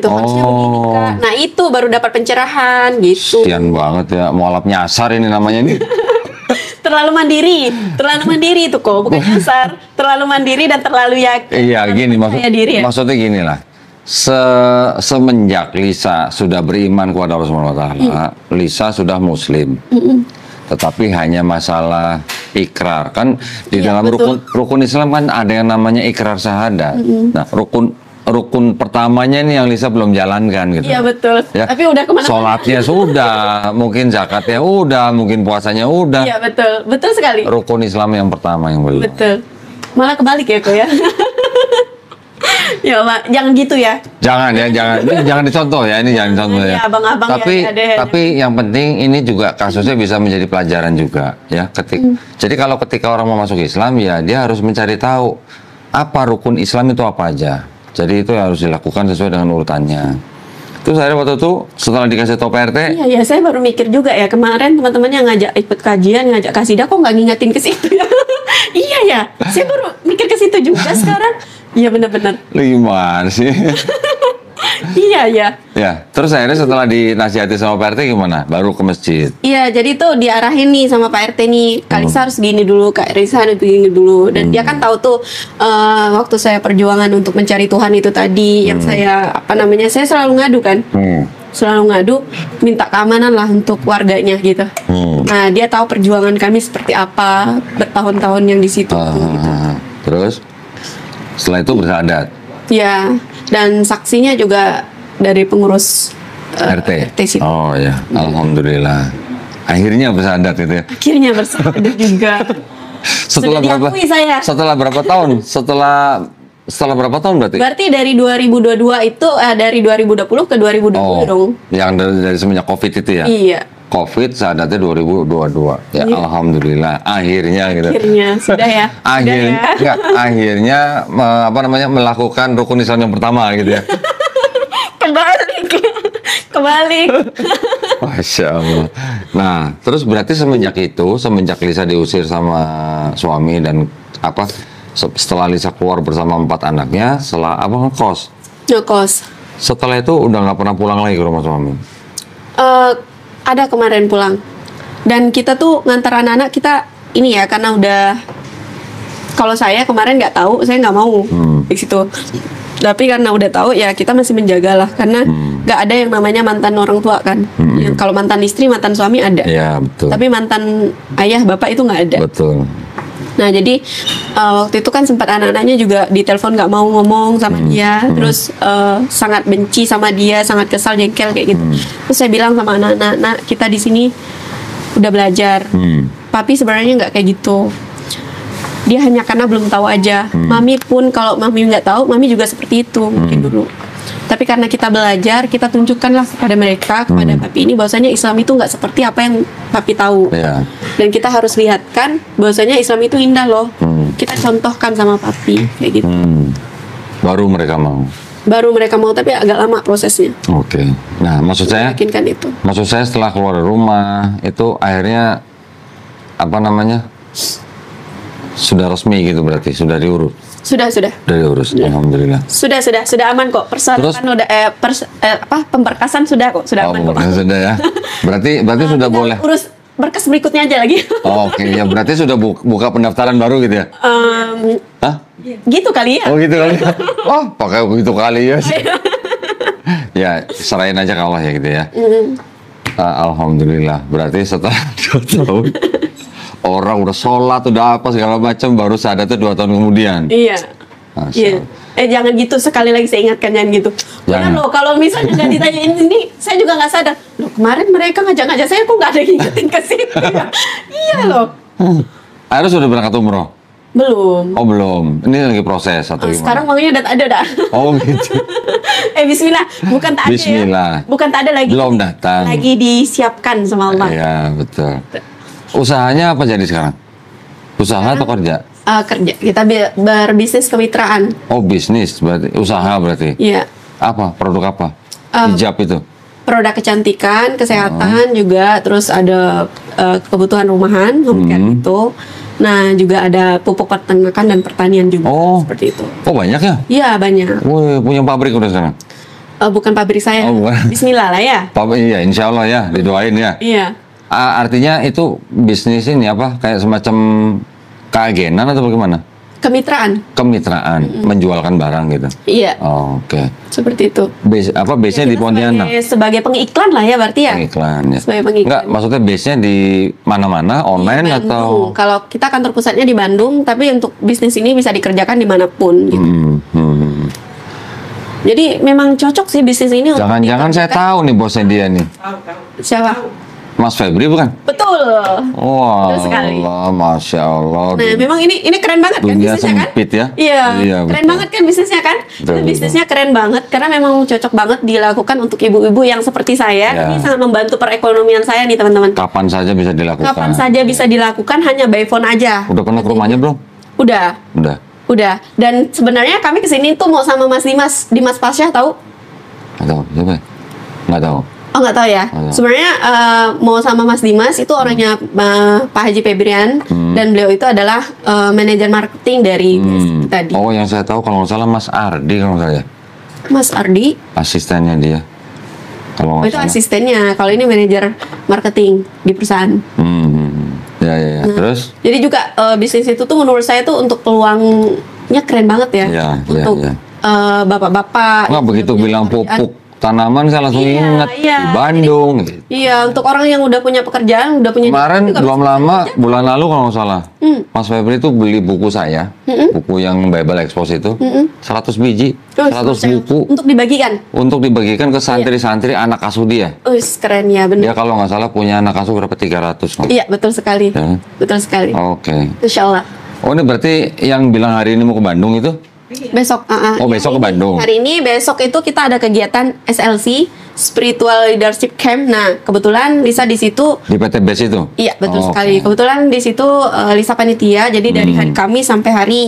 Speaker 1: Harusnya begini,
Speaker 3: Oh.
Speaker 1: Kak. Nah, itu baru dapat pencerahan gitu.
Speaker 3: Sian banget ya, mualaf nyasar ini namanya ini.
Speaker 1: Terlalu mandiri itu kok, bukan nyasar. Terlalu mandiri dan terlalu yakin.
Speaker 3: Iya, gini
Speaker 1: Percaya diri ya.
Speaker 3: maksudnya gini lah. Semenjak Lisa sudah beriman kepada Allah Subhanahu wa taala, Lisa sudah muslim. Tetapi hanya masalah ikrar kan di
Speaker 1: Iya,
Speaker 3: dalam
Speaker 1: betul.
Speaker 3: rukun Islam kan ada yang namanya ikrar syahadat. Nah, rukun pertamanya ini yang Lisa belum jalankan gitu.
Speaker 1: Iya betul.
Speaker 3: Ya.
Speaker 1: Tapi udah kemana?
Speaker 3: Sholatnya sudah, mungkin zakatnya udah, mungkin puasanya udah.
Speaker 1: Iya betul, betul sekali.
Speaker 3: Rukun Islam yang pertama yang belum.
Speaker 1: Betul. Malah kebalik ya kok ya. Ya Pak, jangan gitu ya.
Speaker 3: Jangan ya, jangan dicontoh ya, ini jangan dicontoh ya.
Speaker 1: Iya, abang-abang ya,
Speaker 3: Tapi
Speaker 1: ada.
Speaker 3: tapi yang penting ini juga kasusnya bisa menjadi pelajaran juga ya. Jadi kalau ketika orang mau masuk Islam ya dia harus mencari tahu apa rukun Islam itu apa aja. Jadi itu harus dilakukan sesuai dengan urutannya. Terus akhirnya waktu itu setelah dikasih tahu Pak RT,
Speaker 1: Iya, saya baru mikir juga ya kemarin teman-teman yang ngajak ikut kajian, ngajak kasidah kok nggak ngingetin ke situ ya. Iya ya, saya baru mikir ke situ juga sekarang. Iya benar-benar.
Speaker 3: lu gimana sih?
Speaker 1: Iya ya.
Speaker 3: Ya, terus akhirnya setelah dinasihati sama Pak RT gimana? Baru ke masjid.
Speaker 1: Iya, jadi tuh diarahin nih sama Pak RT nih, Kak Lisa harus gini dulu, Kak Lisa harus begini dulu. Dan dia kan tahu tuh waktu saya perjuangan untuk mencari Tuhan itu tadi, yang saya saya selalu ngadu kan, selalu ngadu, minta keamanan lah untuk warganya gitu. Nah, dia tahu perjuangan kami seperti apa, bertahun-tahun yang di situ. Gitu.
Speaker 3: Terus setelah itu bersyahadat.
Speaker 1: Ya, dan saksinya juga dari pengurus
Speaker 3: RT.
Speaker 1: situ.
Speaker 3: Oh ya, alhamdulillah. Akhirnya bersyahadat itu ya.
Speaker 1: Akhirnya bersyahadat juga.
Speaker 3: Setelah
Speaker 1: Sudah
Speaker 3: berapa?
Speaker 1: diakui saya.
Speaker 3: Setelah berapa tahun? Setelah berapa tahun berarti?
Speaker 1: Berarti dari 2022 itu dari 2020 ke 2020 dong.
Speaker 3: yang dari semenjak Covid itu ya.
Speaker 1: Iya.
Speaker 3: Covid syahadatnya 2022. Ya,
Speaker 1: Iya.
Speaker 3: alhamdulillah. Akhirnya gitu.
Speaker 1: Akhirnya sudah ya.
Speaker 3: Akhirnya melakukan rukun Islam yang pertama gitu ya.
Speaker 1: Kebalik.
Speaker 3: Masya Allah. Nah, terus berarti semenjak Lisa diusir sama suami dan setelah Lisa keluar bersama 4 anaknya, ngekos.
Speaker 1: Ngekos.
Speaker 3: Setelah itu udah nggak pernah pulang lagi ke rumah suami.
Speaker 1: Ada kemarin pulang. Dan kita tuh ngantar anak-anak kita ini ya karena udah. Kalau saya kemarin nggak tahu, saya nggak mau di situ. Tapi karena udah tahu ya kita masih menjaga lah karena nggak ada yang namanya mantan orang tua kan. Yang kalau mantan istri, mantan suami ada.
Speaker 3: Ya, betul.
Speaker 1: Tapi mantan ayah, bapak itu nggak ada.
Speaker 3: Betul.
Speaker 1: Nah jadi waktu itu kan sempat anak-anaknya juga di telepon nggak mau ngomong sama dia, terus sangat benci sama dia, sangat kesal, jengkel kayak gitu. Terus saya bilang sama anak-anak, "Nak, kita di sini udah belajar, papi sebenarnya nggak kayak gitu. Dia hanya karena belum tahu aja. Mami pun kalau mami nggak tahu, mami juga seperti itu mungkin dulu. Tapi karena kita belajar, kita tunjukkanlah kepada mereka, kepada papi ini bahwasanya Islam itu nggak seperti apa yang papi tahu.
Speaker 3: Iya.
Speaker 1: Dan kita harus lihatkan bahwasanya Islam itu indah loh. Kita contohkan sama papi kayak gitu.
Speaker 3: Baru mereka mau.
Speaker 1: Baru mereka mau, tapi agak lama prosesnya.
Speaker 3: Oke. Nah, maksud saya
Speaker 1: Yakinkan itu.
Speaker 3: setelah keluar dari rumah itu akhirnya apa namanya? Sudah resmi gitu berarti, sudah diurus.
Speaker 1: Sudah.
Speaker 3: Sudah diurus. Alhamdulillah.
Speaker 1: Sudah aman kok. Persyaratan udah pemberkasan sudah kok, sudah aman kok.
Speaker 3: Sudah ya. Berarti sudah
Speaker 1: Kita
Speaker 3: boleh.
Speaker 1: urus berkas berikutnya aja lagi.
Speaker 3: Oh, oke, ya berarti sudah buka pendaftaran baru gitu ya? Hah?
Speaker 1: Gitu kali ya.
Speaker 3: Oh gitu kali. Oh, pakai gitu kali ya. Ya, serahin aja ke Allah ya gitu ya. Alhamdulillah. Berarti setelah 2 tahun orang udah sholat, udah apa segala macam, baru sadar tuh 2 tahun kemudian.
Speaker 1: Iya.
Speaker 3: Masya
Speaker 1: Iya.
Speaker 3: Allah.
Speaker 1: Jangan gitu, sekali lagi saya ingatkan, jangan gitu.
Speaker 3: Jangan.
Speaker 1: Loh, kalau misalnya nggak ditanyain ini, saya juga nggak sadar. Loh, kemarin mereka ngajak-ngajak saya kok nggak ada yang ngingetin ke situ ya? Iya loh.
Speaker 3: Akhirnya sudah berangkat umroh?
Speaker 1: Belum.
Speaker 3: Oh belum. Ini lagi proses atau gimana?
Speaker 1: Sekarang uangnya udah ada dah.
Speaker 3: Oh gitu.
Speaker 1: Bismillah, bukan tak ada
Speaker 3: Bismillah.
Speaker 1: ya. Bukan tak ada lagi.
Speaker 3: Belum datang.
Speaker 1: Lagi disiapkan sama Allah.
Speaker 3: Iya betul. Usahanya apa jadi sekarang? Usaha atau kerja?
Speaker 1: Kerja. Kita berbisnis kemitraan.
Speaker 3: Oh bisnis berarti, usaha berarti.
Speaker 1: Iya.
Speaker 3: Apa? Produk apa? Hijab itu?
Speaker 1: Produk kecantikan, kesehatan juga, terus ada kebutuhan rumahan, home care gitu. Nah, juga ada pupuk peternakan dan pertanian juga,
Speaker 3: Oh.
Speaker 1: seperti itu.
Speaker 3: Oh banyak ya?
Speaker 1: Iya, banyak.
Speaker 3: Wih, punya pabrik udah sekarang?
Speaker 1: Bukan pabrik saya.
Speaker 3: Oh, bukan.
Speaker 1: Bismillah lah ya.
Speaker 3: Iya, insya Allah ya, didoain ya.
Speaker 1: Iya.
Speaker 3: Artinya itu bisnis ini apa? Kayak semacam keagenan atau bagaimana?
Speaker 1: Kemitraan.
Speaker 3: Kemitraan, menjualkan barang gitu.
Speaker 1: Iya,
Speaker 3: Oh, oke.
Speaker 1: seperti itu.
Speaker 3: Base-nya di
Speaker 1: Kita
Speaker 3: Pontianak?
Speaker 1: sebagai pengiklan lah ya berarti ya.
Speaker 3: Iklan ya.
Speaker 1: Sebagai pengiklan.
Speaker 3: Enggak, maksudnya base-nya di mana-mana, online
Speaker 1: Bandung.
Speaker 3: atau?
Speaker 1: Kalau kita kantor pusatnya di Bandung, tapi untuk bisnis ini bisa dikerjakan dimanapun gitu. Jadi memang cocok sih bisnis ini. untuk
Speaker 3: Jangan-jangan saya
Speaker 1: dikerjakan.
Speaker 3: tahu nih bosnya dia nih.
Speaker 1: Siapa?
Speaker 3: Mas Febri bukan?
Speaker 1: Betul.
Speaker 3: Wah,
Speaker 1: Betul sekali.
Speaker 3: Masya Allah.
Speaker 1: Nah, memang ini keren banget kan
Speaker 3: Dunia
Speaker 1: bisnisnya kan?
Speaker 3: sempit ya?
Speaker 1: Iya, keren
Speaker 3: betul.
Speaker 1: banget kan bisnisnya kan?
Speaker 3: Betul,
Speaker 1: Itu bisnisnya keren banget karena memang cocok banget dilakukan untuk ibu-ibu yang seperti saya.
Speaker 3: Ya.
Speaker 1: Ini sangat membantu perekonomian saya nih teman-teman.
Speaker 3: Kapan saja bisa dilakukan.
Speaker 1: Kapan saja bisa dilakukan, hanya by phone aja.
Speaker 3: Udah pernah ke rumahnya belum?
Speaker 1: Udah.
Speaker 3: Udah.
Speaker 1: Dan sebenarnya kami kesini tuh mau sama Mas Dimas Pasha, tahu?
Speaker 3: Nggak tahu, siapa ya? Nggak tahu.
Speaker 1: Oh, nggak tahu ya.
Speaker 3: Nggak tahu.
Speaker 1: Sebenarnya mau sama Mas Dimas itu orangnya Pak Haji Febrian, dan beliau itu adalah manajer marketing dari BSI tadi.
Speaker 3: Oh, yang saya tahu kalau nggak salah Mas Ardi kalau nggak salah ya.
Speaker 1: Mas Ardi,
Speaker 3: Asistennya dia. Kalau
Speaker 1: oh,
Speaker 3: nggak
Speaker 1: itu
Speaker 3: salah.
Speaker 1: asistennya. Kalau ini manajer marketing di perusahaan.
Speaker 3: Ya. Terus?
Speaker 1: Jadi juga bisnis itu tuh menurut saya tuh untuk peluangnya keren banget ya.
Speaker 3: Iya,
Speaker 1: Untuk
Speaker 3: iya.
Speaker 1: bapak-bapak.
Speaker 3: Nggak
Speaker 1: yang
Speaker 3: begitu
Speaker 1: punya
Speaker 3: bilang
Speaker 1: pekerjaan.
Speaker 3: pupuk tanaman saya langsung
Speaker 1: Iya,
Speaker 3: ingat
Speaker 1: iya.
Speaker 3: di Bandung.
Speaker 1: Iya, untuk orang yang udah punya pekerjaan, udah punya
Speaker 3: Kemarin
Speaker 1: juga
Speaker 3: belum
Speaker 1: bisa
Speaker 3: lama,
Speaker 1: kerja.
Speaker 3: bulan lalu kalau nggak salah, Mas Febri itu beli buku saya, buku yang Bible Expose itu, 100 biji,
Speaker 1: Oh,
Speaker 3: 100
Speaker 1: saya-
Speaker 3: buku
Speaker 1: untuk dibagikan.
Speaker 3: untuk dibagikan ke santri-santri anak asuh dia.
Speaker 1: Keren ya, benar.
Speaker 3: Dia kalau nggak salah punya anak asuh berapa 300. kalau-
Speaker 1: Iya, betul sekali.
Speaker 3: Ya.
Speaker 1: Betul sekali.
Speaker 3: Oke.
Speaker 1: Insya Allah.
Speaker 3: Oh ini berarti yang bilang hari ini mau ke Bandung itu?
Speaker 1: Besok.
Speaker 3: Oh, besok ke Bandung.
Speaker 1: Hari ini, besok itu kita ada kegiatan SLC, Spiritual Leadership Camp. Nah, kebetulan Lisa di situ.
Speaker 3: Di PT BES itu?
Speaker 1: Iya, betul
Speaker 3: Oh,
Speaker 1: sekali.
Speaker 3: oke.
Speaker 1: Kebetulan di situ Lisa panitia. Jadi dari hari Kamis sampai hari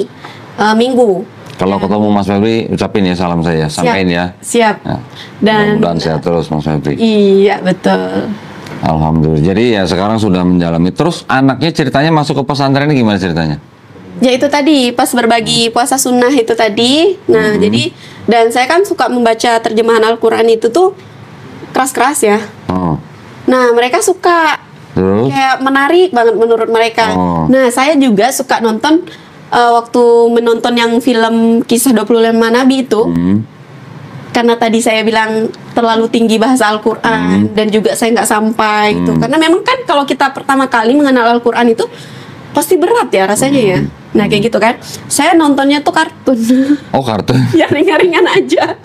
Speaker 1: Minggu.
Speaker 3: Kalau ketemu Mas Febri, ucapin ya salam saya, sampaikan ya.
Speaker 1: Siap.
Speaker 3: Ya.
Speaker 1: Dan
Speaker 3: Mudah-mudahan sehat terus Mas Febri.
Speaker 1: iya, betul.
Speaker 3: Alhamdulillah. Jadi ya sekarang sudah mendalami. Terus anaknya ceritanya masuk ke pesantren ini gimana ceritanya?
Speaker 1: Ya itu tadi pas berbagi puasa sunnah itu tadi. Nah, jadi dan saya kan suka membaca terjemahan Al-Qur'an itu tuh keras-keras ya.
Speaker 3: Oh.
Speaker 1: Nah, mereka suka
Speaker 3: Terus?
Speaker 1: kayak menarik banget menurut mereka.
Speaker 3: Oh.
Speaker 1: Nah, saya juga suka nonton waktu menonton yang film Kisah 25 Nabi itu. Karena tadi saya bilang terlalu tinggi bahasa Al-Qur'an dan juga saya nggak sampai gitu. Karena memang kan kalau kita pertama kali mengenal Al-Qur'an itu pasti berat ya rasanya ya. Nah kayak gitu kan. Saya nontonnya tuh kartun.
Speaker 3: Oh, kartun.
Speaker 1: Ya ringan-ringan aja.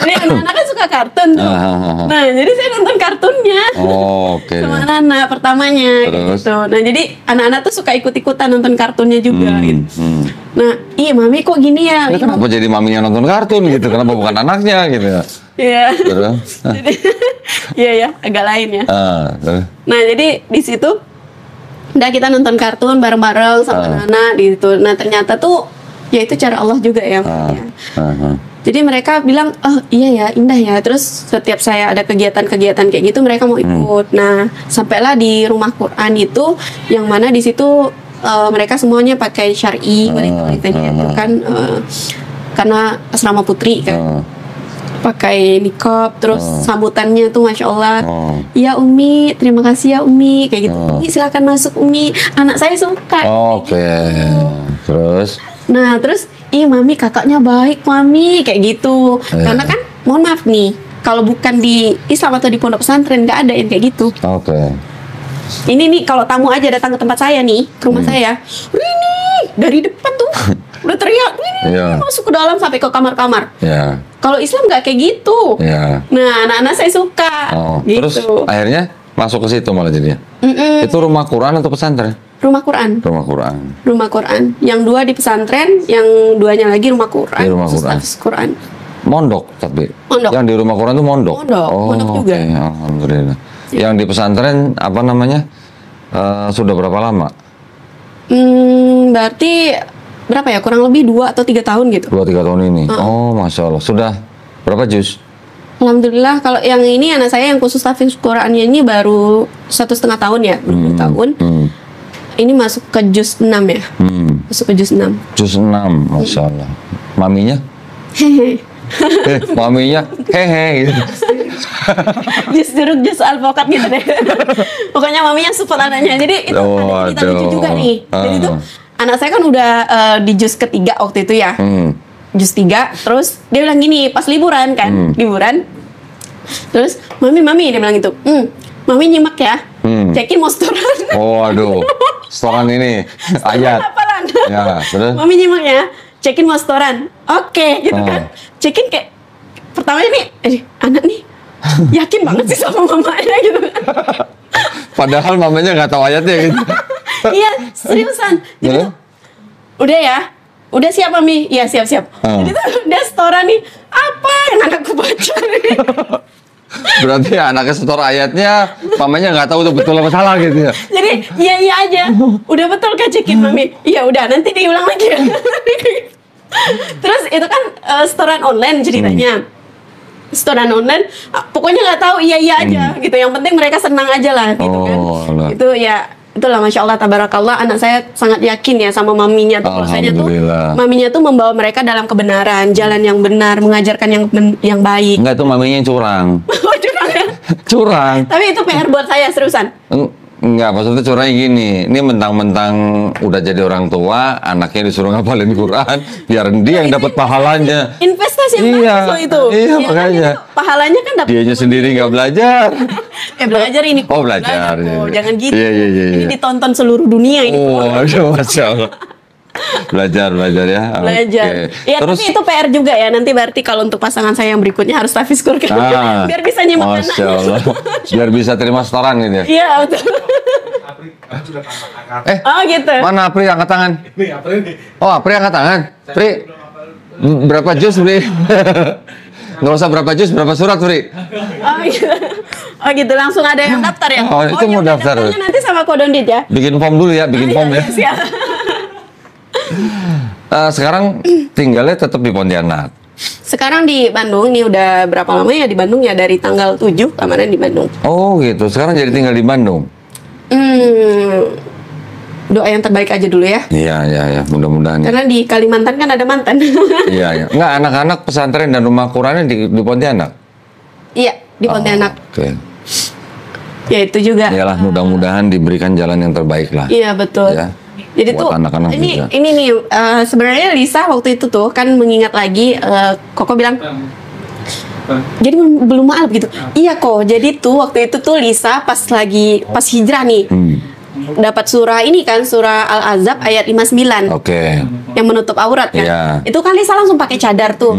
Speaker 1: Jadi anak-anak kan suka kartun tuh. Nah jadi saya nonton kartunnya.
Speaker 3: Oh, oke.
Speaker 1: Sama anak-anak pertamanya
Speaker 3: Terus?
Speaker 1: gitu. Nah jadi anak-anak tuh suka ikut-ikutan nonton kartunnya juga gitu. Nah iya mami kok gini ya.
Speaker 3: Ini kenapa jadi maminya nonton kartun gitu? Kenapa bukan anaknya gitu ya?
Speaker 1: Iya.
Speaker 3: Terus?
Speaker 1: Jadi iya ya agak lain ya.
Speaker 3: Terus?
Speaker 1: Nah jadi di situ udah kita nonton kartun bareng-bareng sama anak-anak gitu. Nah ternyata tuh ya itu cara Allah juga ya. Jadi mereka bilang, oh iya ya indah ya. Terus setiap saya ada kegiatan-kegiatan kayak gitu mereka mau ikut. Nah sampailah di rumah Quran itu yang mana di situ mereka semuanya pakai syar'i wanita-wanitanya itu kan karena asrama putri kan. Pakai niqab, terus sambutannya tuh masya Allah, ya Umi, terima kasih ya Umi, kayak gitu. Umi silakan masuk Umi, anak saya suka.
Speaker 3: Oke. Terus?
Speaker 1: Nah terus, ih Mami kakaknya baik Mami, kayak gitu. Karena kan, mohon maaf nih, kalau bukan di Islam atau di pondok pesantren nggak ada yang kayak gitu.
Speaker 3: Oke.
Speaker 1: Ini nih kalau tamu aja datang ke tempat saya nih, ke rumah saya, ini dari depan tuh udah teriak, ini masuk ke dalam sampai ke kamar-kamar.
Speaker 3: Ya.
Speaker 1: Kalau Islam nggak kayak gitu.
Speaker 3: Ya.
Speaker 1: Nah, anak-anak saya suka. Gitu.
Speaker 3: Terus akhirnya masuk ke situ malah jadinya. Itu rumah Quran atau pesantren?
Speaker 1: Rumah Quran.
Speaker 3: Rumah Quran.
Speaker 1: Rumah Quran. Yang 2 di pesantren, yang 2-nya lagi rumah Quran.
Speaker 3: Di rumah
Speaker 1: khusus
Speaker 3: Quran.
Speaker 1: tahfiz Quran.
Speaker 3: Mondok tapi.
Speaker 1: Mondok.
Speaker 3: Yang di rumah Quran itu mondok.
Speaker 1: Mondok juga.
Speaker 3: Oke, alhamdulillah. Yang di pesantren apa namanya? Sudah berapa lama?
Speaker 1: Berarti berapa ya? Kurang lebih 2 atau 3 tahun gitu.
Speaker 3: 2-3 tahun ini. Oh, masya Allah. Sudah berapa juz?
Speaker 1: Alhamdulillah. Kalau yang ini anak saya yang khusus tahfiz Qurannya ini baru 1,5 tahun ya, 2 tahun. Ini masuk ke juz 6 ya. Masuk ke juz 6.
Speaker 3: Juz 6, masya Allah. Maminya?
Speaker 1: Hehe.
Speaker 3: Maminya hehe gitu.
Speaker 1: Jus jeruk, jus alpukat gitu deh. Pokoknya maminya support anaknya. Jadi itu ada cerita lucu juga nih. Jadi itu anak saya kan udah di jus ketiga waktu itu ya. Jus 3. Terus dia bilang gini pas liburan kan, liburan. Terus mami dia bilang gitu. Mami nyimak ya. Cekin mau setoran.
Speaker 3: Oh aduh. Setoran ini ayat.
Speaker 1: Hafalan.
Speaker 3: Ya, terus?
Speaker 1: Mami nyimak ya. Cekin mau setoran. Oke, gitu kan. Cekin kayak pertama ini anak nih yakin banget sih sama mamanya gitu.
Speaker 3: Padahal mamanya nggak tahu ayatnya gitu.
Speaker 1: Iya, seriusan. Jadi tuh, udah ya. Udah siap Mami? Iya, siap-siap. Jadi tuh udah setoran nih. Apa yang anakku baca nih?
Speaker 3: Berarti anaknya setor ayatnya, mamanya nggak tahu itu betul apa salah gitu ya.
Speaker 1: Jadi iya aja. Udah betul kan cekin Mami? Iya udah, nanti diulang lagi ya. Terus itu kan setoran online ceritanya. Setoran online, pokoknya nggak tahu iya aja gitu. Yang penting mereka senang aja lah gitu kan.
Speaker 3: Allah.
Speaker 1: Itu ya itulah masya Allah tabarakallah, anak saya sangat yakin ya sama maminya tuh. Rasanya tuh maminya tuh membawa mereka dalam kebenaran, jalan yang benar, mengajarkan yang baik.
Speaker 3: Enggak, itu maminya yang curang.
Speaker 1: Oh, curang ya?
Speaker 3: Curang.
Speaker 1: Tapi itu PR buat saya seriusan.
Speaker 3: Enggak, maksudnya curangnya gini. Ini mentang-mentang udah jadi orang tua, anaknya disuruh ngapalin Quran, biar dia yang dapat pahalanya.
Speaker 1: Investasi yang bagus loh itu.
Speaker 3: Iya,
Speaker 1: ya,
Speaker 3: makanya.
Speaker 1: Kan, pahalanya kan dapat.
Speaker 3: Dianya sendiri nggak belajar.
Speaker 1: Belajar ini.
Speaker 3: Oh, belajar.
Speaker 1: Kok. Jangan gitu.
Speaker 3: Iya.
Speaker 1: Ini ditonton seluruh dunia ini.
Speaker 3: Oh, masya Allah. Belajar ya.
Speaker 1: Belajar.
Speaker 3: Okay.
Speaker 1: Ya,
Speaker 3: terus,
Speaker 1: tapi itu PR juga ya. Nanti berarti kalau untuk pasangan saya yang berikutnya harus tahfiz Quran. Biar bisa nyimak
Speaker 3: masya Allah. Biar bisa terima setoran gitu ya.
Speaker 1: Iya, betul. Oh gitu.
Speaker 3: Mana Apri angkat tangan? Ini Apri nih. Oh, Apri angkat tangan. Pri, berapa juz Pri? Nggak usah berapa juz, berapa surat Pri?
Speaker 1: Oh gitu. Oh gitu, langsung ada yang daftar ya?
Speaker 3: Oh, itu mau daftar.
Speaker 1: Nanti sama Kodondit ya?
Speaker 3: Bikin form dulu ya, bikin form ya.
Speaker 1: Siap.
Speaker 3: Sekarang tinggalnya tetap di Pontianak.
Speaker 1: Sekarang di Bandung, ini udah berapa lama ya di Bandung ya? Dari tanggal 7 kemarin di Bandung.
Speaker 3: Oh gitu, sekarang jadi tinggal di Bandung.
Speaker 1: Doa yang terbaik aja dulu ya.
Speaker 3: Iya, mudah-mudahan.
Speaker 1: Karena di Kalimantan kan ada mantan.
Speaker 3: Iya. Nggak, anak-anak pesantren dan rumah Qurannya di Pontianak?
Speaker 1: Iya, di Pontianak.
Speaker 3: Oke.
Speaker 1: Ya itu juga.
Speaker 3: Iyalah, mudah-mudahan diberikan jalan yang terbaik lah.
Speaker 1: Iya, betul.
Speaker 3: Ya.
Speaker 1: Jadi
Speaker 3: buat
Speaker 1: tuh
Speaker 3: anak-anak
Speaker 1: ini
Speaker 3: juga.
Speaker 1: ini nih sebenarnya Lisa waktu itu tuh kan mengingat lagi Koko bilang jadi belum maaf gitu. Iya kok. Jadi tuh waktu itu tuh Lisa pas hijrah nih. dapat surah ini kan, surah Al-Ahzab ayat 59
Speaker 3: Oke.
Speaker 1: yang menutup aurat kan.
Speaker 3: Iya.
Speaker 1: Itu kan Lisa langsung pakai cadar tuh.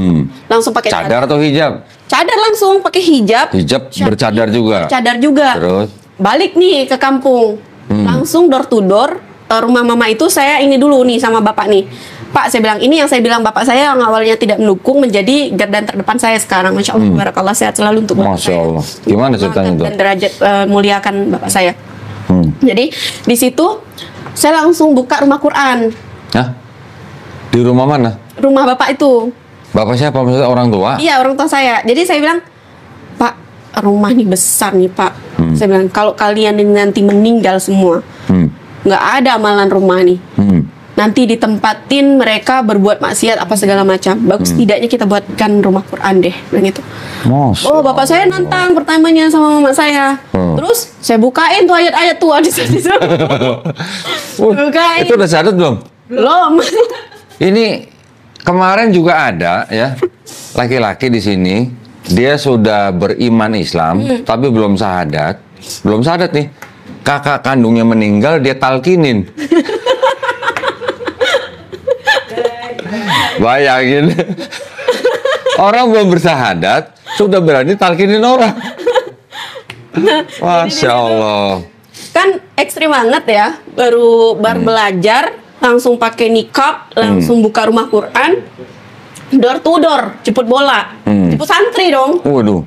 Speaker 1: Langsung pakai
Speaker 3: Cadar atau hijab?
Speaker 1: Cadar langsung pakai hijab.
Speaker 3: Hijab bercadar juga.
Speaker 1: Cadar juga.
Speaker 3: Terus?
Speaker 1: Balik nih ke kampung. Langsung door to door rumah mama itu saya ini dulu nih sama bapak nih. Pak, saya bilang ini yang saya bilang bapak saya yang awalnya tidak mendukung menjadi garda terdepan saya sekarang. Masya Allah, barakallah, sehat selalu untuk bapak
Speaker 3: Masya
Speaker 1: saya.
Speaker 3: Allah. Gimana ceritanya itu?
Speaker 1: Dan derajat muliakan bapak saya.
Speaker 3: Hmm.
Speaker 1: Jadi di situ saya langsung buka rumah Quran.
Speaker 3: Hah? Di rumah mana?
Speaker 1: Rumah bapak itu.
Speaker 3: Bapak siapa? Maksudnya orang tua?
Speaker 1: Iya, orang tua saya. Jadi saya bilang, Pak, rumah nih besar nih Pak. Saya bilang, kalau kalian ini nanti meninggal semua, nggak ada amalan rumah nih. Nanti ditempatin mereka berbuat maksiat apa segala macam. Bagus tidaknya kita buatkan rumah Quran deh, bilang gitu.
Speaker 3: Masya
Speaker 1: Oh, bapak saya nantang pertamanya sama mama saya. Terus saya bukain tuh ayat-ayat tua di situ. Bukain.
Speaker 3: Itu udah syahadat belum?
Speaker 1: Belum.
Speaker 3: Ini kemarin juga ada ya laki-laki di sini, dia sudah beriman Islam tapi belum syahadat. Belum syahadat nih. Kakak kandungnya meninggal, dia talkinin. Bayangin. Orang belum bersyahadat sudah berani talkinin orang. Masya Allah.
Speaker 1: Kan ekstrim banget ya, baru belajar langsung pakai nikab, langsung buka rumah Quran, door to door, jemput bola, jemput santri dong.
Speaker 3: Waduh.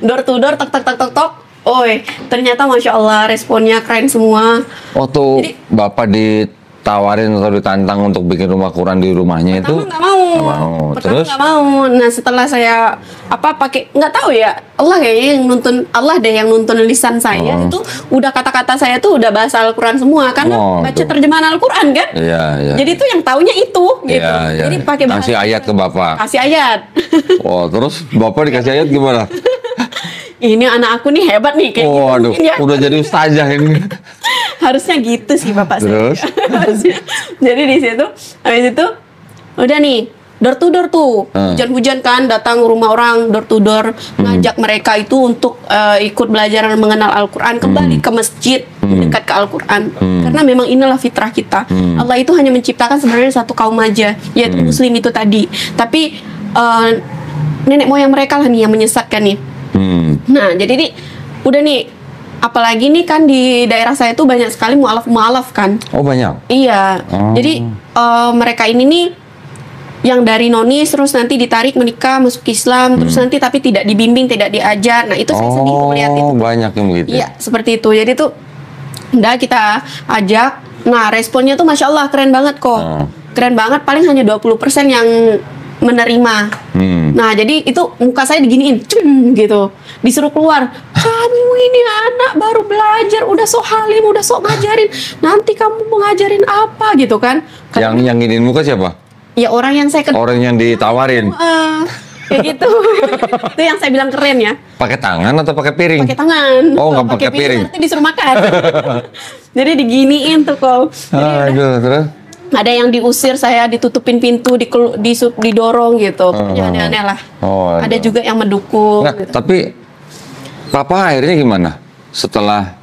Speaker 1: Door to door, tok tok tok tok tok. Oi, ternyata Masya Allah responnya keren semua.
Speaker 3: Waktu
Speaker 1: Jadi-
Speaker 3: Bapak ditawarin atau ditantang untuk bikin rumah Quran di rumahnya itu?
Speaker 1: Pertama nggak mau.
Speaker 3: Nggak mau.
Speaker 1: Pertama
Speaker 3: Terus?
Speaker 1: nggak mau. Nah setelah saya pakai nggak tahu ya, Allah kayaknya yang nuntun, Allah deh yang nuntun lisan saya itu udah kata-kata saya tuh udah bahasa Al-Quran semua karena
Speaker 3: Oh,
Speaker 1: baca
Speaker 3: tuh.
Speaker 1: terjemahan Al-Quran kan.
Speaker 3: Iya, iya.
Speaker 1: Jadi itu yang taunya itu gitu.
Speaker 3: Iya, iya.
Speaker 1: Jadi pakai bahasa
Speaker 3: Kasih ayat ke Bapak.
Speaker 1: kasih ayat.
Speaker 3: Oh, terus Bapak dikasih ayat gimana?
Speaker 1: Ini anak aku nih hebat nih kayak gitu
Speaker 3: Oh, aduh,
Speaker 1: mungkin ya.
Speaker 3: udah jadi ustazah ini.
Speaker 1: Harusnya gitu sih bapak
Speaker 3: Terus?
Speaker 1: saya. Harusnya. Jadi di situ, habis itu udah nih door to door tuh, hujan-hujan kan datang rumah orang door to door, ngajak mereka itu untuk ikut belajar mengenal Al-Quran, kembali ke masjid, dekat ke Al-Quran. Karena memang inilah fitrah kita. Allah itu hanya menciptakan sebenarnya satu kaum aja, yaitu Muslim itu tadi. Tapi nenek moyang mereka lah nih yang menyesatkan nih. Nah, jadi nih udah nih, apalagi nih kan di daerah saya tuh banyak sekali mualaf-mualaf kan.
Speaker 3: Oh, banyak.
Speaker 1: Iya.
Speaker 3: Oh.
Speaker 1: Jadi mereka ini nih yang dari nonis terus nanti ditarik menikah masuk Islam terus nanti tapi tidak dibimbing, tidak diajar. Nah, itu saya sedih melihat itu.
Speaker 3: Oh, banyak yang begitu.
Speaker 1: Iya, seperti itu. Jadi tuh udah kita ajak. Nah, responnya tuh Masya Allah keren banget kok. Keren banget, paling hanya 20% yang menerima. Nah, jadi itu muka saya diginiin, gitu. Disuruh keluar. Kamu ini anak baru belajar, udah sok halim, udah sok ngajarin. Nanti kamu mau ngajarin apa gitu kan?
Speaker 3: Yang nginin muka siapa?
Speaker 1: Ya orang yang saya kenal.
Speaker 3: Orang yang ditawarin.
Speaker 1: Kayak gitu. Itu yang saya bilang keren ya.
Speaker 3: Pakai tangan atau pakai piring?
Speaker 1: Pakai tangan.
Speaker 3: Oh, nggak pakai piring.
Speaker 1: Nanti disuruh makan. Jadi diginiin tuh kok.
Speaker 3: Aduh, terus?
Speaker 1: Ada yang diusir, saya ditutupin pintu, didorong gitu. Pokoknya aneh-aneh lah.
Speaker 3: Oh,
Speaker 1: Ada
Speaker 3: aduh.
Speaker 1: juga yang mendukung.
Speaker 3: Nah,
Speaker 1: gitu.
Speaker 3: tapi Papa akhirnya gimana setelah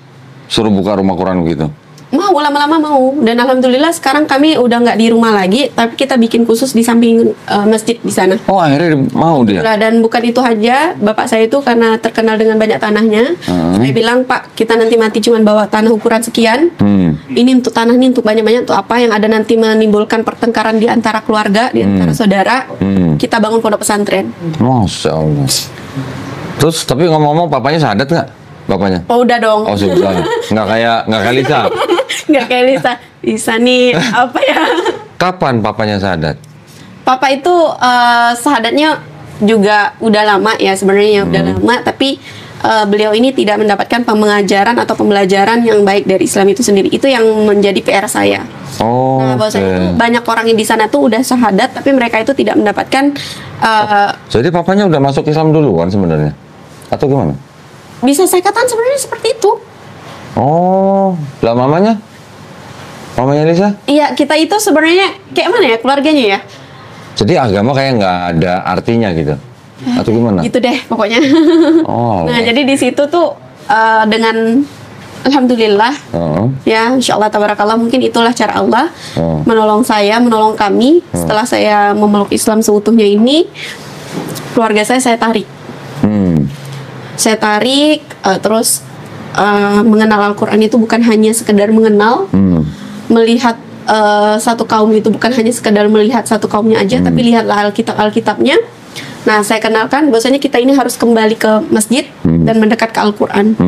Speaker 3: suruh buka rumah Quran begitu?
Speaker 1: Mau, lama-lama mau. Dan alhamdulillah sekarang kami udah nggak di rumah lagi, tapi kita bikin khusus di samping masjid di sana.
Speaker 3: Oh, akhirnya mau dia?
Speaker 1: Dan bukan itu aja, bapak saya itu karena terkenal dengan banyak tanahnya, saya bilang, Pak, kita nanti mati cuma bawa tanah ukuran sekian. Ini untuk tanah ini untuk banyak-banyak untuk apa yang ada nanti menimbulkan pertengkaran di antara keluarga, di antara saudara. Kita bangun pondok pesantren.
Speaker 3: Masya Allah. Terus tapi ngomong-ngomong papanya syahadat nggak? Bapaknya?
Speaker 1: Oh udah dong.
Speaker 3: Oh sudah. Nggak kayak Lisa.
Speaker 1: Nggak kayak Lisa. Lisa nih apa ya?
Speaker 3: Kapan papanya syahadat?
Speaker 1: Papa itu syahadatnya juga udah lama ya sebenarnya udah lama, tapi beliau ini tidak mendapatkan pengajaran atau pembelajaran yang baik dari Islam itu sendiri. Itu yang menjadi PR saya.
Speaker 3: Oh.
Speaker 1: Nah, bahwasanya itu banyak orang yang di sana tuh udah syahadat, tapi mereka itu tidak mendapatkan.
Speaker 3: Jadi papanya udah masuk Islam duluan sebenarnya, atau gimana?
Speaker 1: Bisa saya katakan sebenarnya seperti itu.
Speaker 3: Oh, lah mamanya Lisa?
Speaker 1: Iya, kita itu sebenarnya kayak mana ya keluarganya ya?
Speaker 3: Jadi agama kayak nggak ada artinya gitu, atau gimana?
Speaker 1: Gitu deh pokoknya.
Speaker 3: Oh.
Speaker 1: Nah, jadi di situ tuh dengan Alhamdulillah.
Speaker 3: Oh.
Speaker 1: Ya, insya Allah tabarakallah, mungkin itulah cara Allah
Speaker 3: Oh.
Speaker 1: menolong saya, menolong kami. Setelah saya memeluk Islam seutuhnya ini, keluarga saya tarik. Saya tarik, terus mengenal Al-Quran itu bukan hanya sekedar mengenal, melihat satu kaum itu bukan hanya sekedar melihat satu kaumnya aja, tapi lihatlah Alkitabnya. Nah, saya kenalkan bahwasanya kita ini harus kembali ke masjid dan mendekat ke Al-Quran.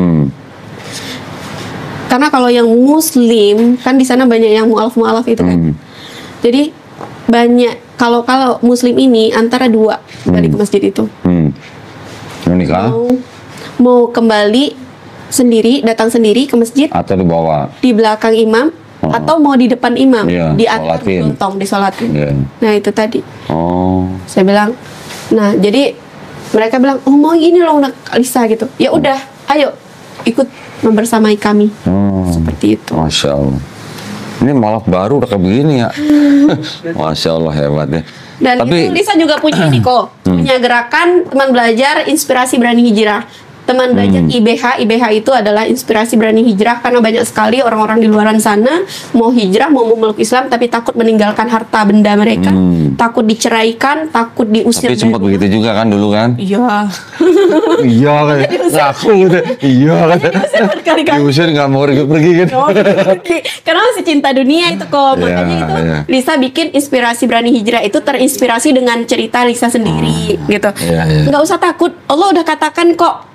Speaker 1: Karena kalau yang Muslim kan di sana banyak yang mualaf itu kan. Jadi banyak kalau Muslim ini antara dua kembali ke masjid itu.
Speaker 3: Menikah
Speaker 1: Mau kembali sendiri, datang sendiri ke masjid
Speaker 3: atau dibawa?
Speaker 1: di belakang imam, atau mau di depan imam,
Speaker 3: Iya,
Speaker 1: diantar
Speaker 3: sholatin.
Speaker 1: lontong, disolatin.
Speaker 3: Iya.
Speaker 1: Nah itu tadi.
Speaker 3: Oh.
Speaker 1: Saya bilang, nah jadi mereka bilang, oh mau gini loh Lisa gitu. Ya udah, ayo ikut membersamai kami. Seperti itu.
Speaker 3: Masya Allah. Ini malah baru udah kayak begini ya. Masya Allah, hebat ya.
Speaker 1: Dan
Speaker 3: Tapi
Speaker 1: itu Lisa juga punya ini kok, punya gerakan teman belajar inspirasi berani hijrah. Teman belajar IBH itu adalah inspirasi berani hijrah, karena banyak sekali orang-orang di luaran sana mau hijrah, mau memeluk Islam tapi takut meninggalkan harta benda mereka, takut diceraikan, takut diusir.
Speaker 3: tapi sempat begitu juga kan dulu kan?
Speaker 1: Iya.
Speaker 3: Iya kan? Ngaku gitu. Iya kan?
Speaker 1: Diusir berkali-kali.
Speaker 3: Diusir nggak mau pergi kan?
Speaker 1: Oh, oke. Karena masih cinta dunia itu kok. Makanya
Speaker 3: Iya,
Speaker 1: itu
Speaker 3: iya.
Speaker 1: Lisa bikin inspirasi berani hijrah itu terinspirasi dengan cerita Lisa sendiri gitu.
Speaker 3: Iya, iya.
Speaker 1: Nggak usah takut. Allah udah katakan kok.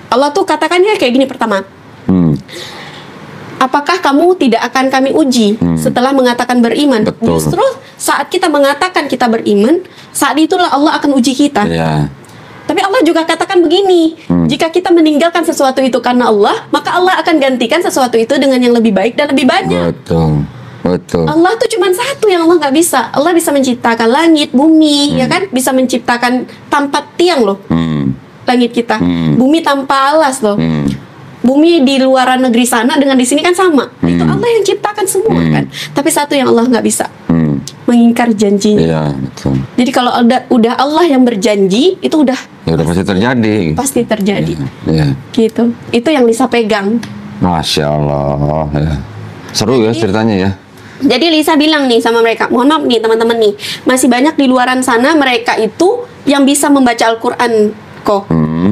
Speaker 1: Allah tuh katakannya kayak gini pertama. Apakah kamu tidak akan kami uji setelah mengatakan beriman?
Speaker 3: Betul.
Speaker 1: Justru saat kita mengatakan kita beriman, saat itulah Allah akan uji kita.
Speaker 3: Iya.
Speaker 1: Tapi Allah juga katakan begini, jika kita meninggalkan sesuatu itu karena Allah, maka Allah akan gantikan sesuatu itu dengan yang lebih baik dan lebih banyak.
Speaker 3: Betul. Betul.
Speaker 1: Allah tuh cuma satu yang Allah nggak bisa. Allah bisa menciptakan langit, bumi, ya kan? Bisa menciptakan tanpa tiang loh, langit kita. Bumi tanpa alas loh. Bumi di luar negeri sana dengan di sini kan sama. Itu Allah yang ciptakan semua kan. Tapi satu yang Allah nggak bisa, mengingkar janjinya.
Speaker 3: Iya, betul.
Speaker 1: Jadi kalau udah Allah yang berjanji, itu udah
Speaker 3: Ya udah pasti terjadi.
Speaker 1: pasti terjadi.
Speaker 3: Iya.
Speaker 1: Gitu. Itu yang Lisa pegang.
Speaker 3: Masya Allah. Ya. Seru ya ceritanya ya.
Speaker 1: Jadi Lisa bilang nih sama mereka, mohon maaf nih teman-teman nih, masih banyak di luaran sana mereka itu yang bisa membaca Al-Quran kok.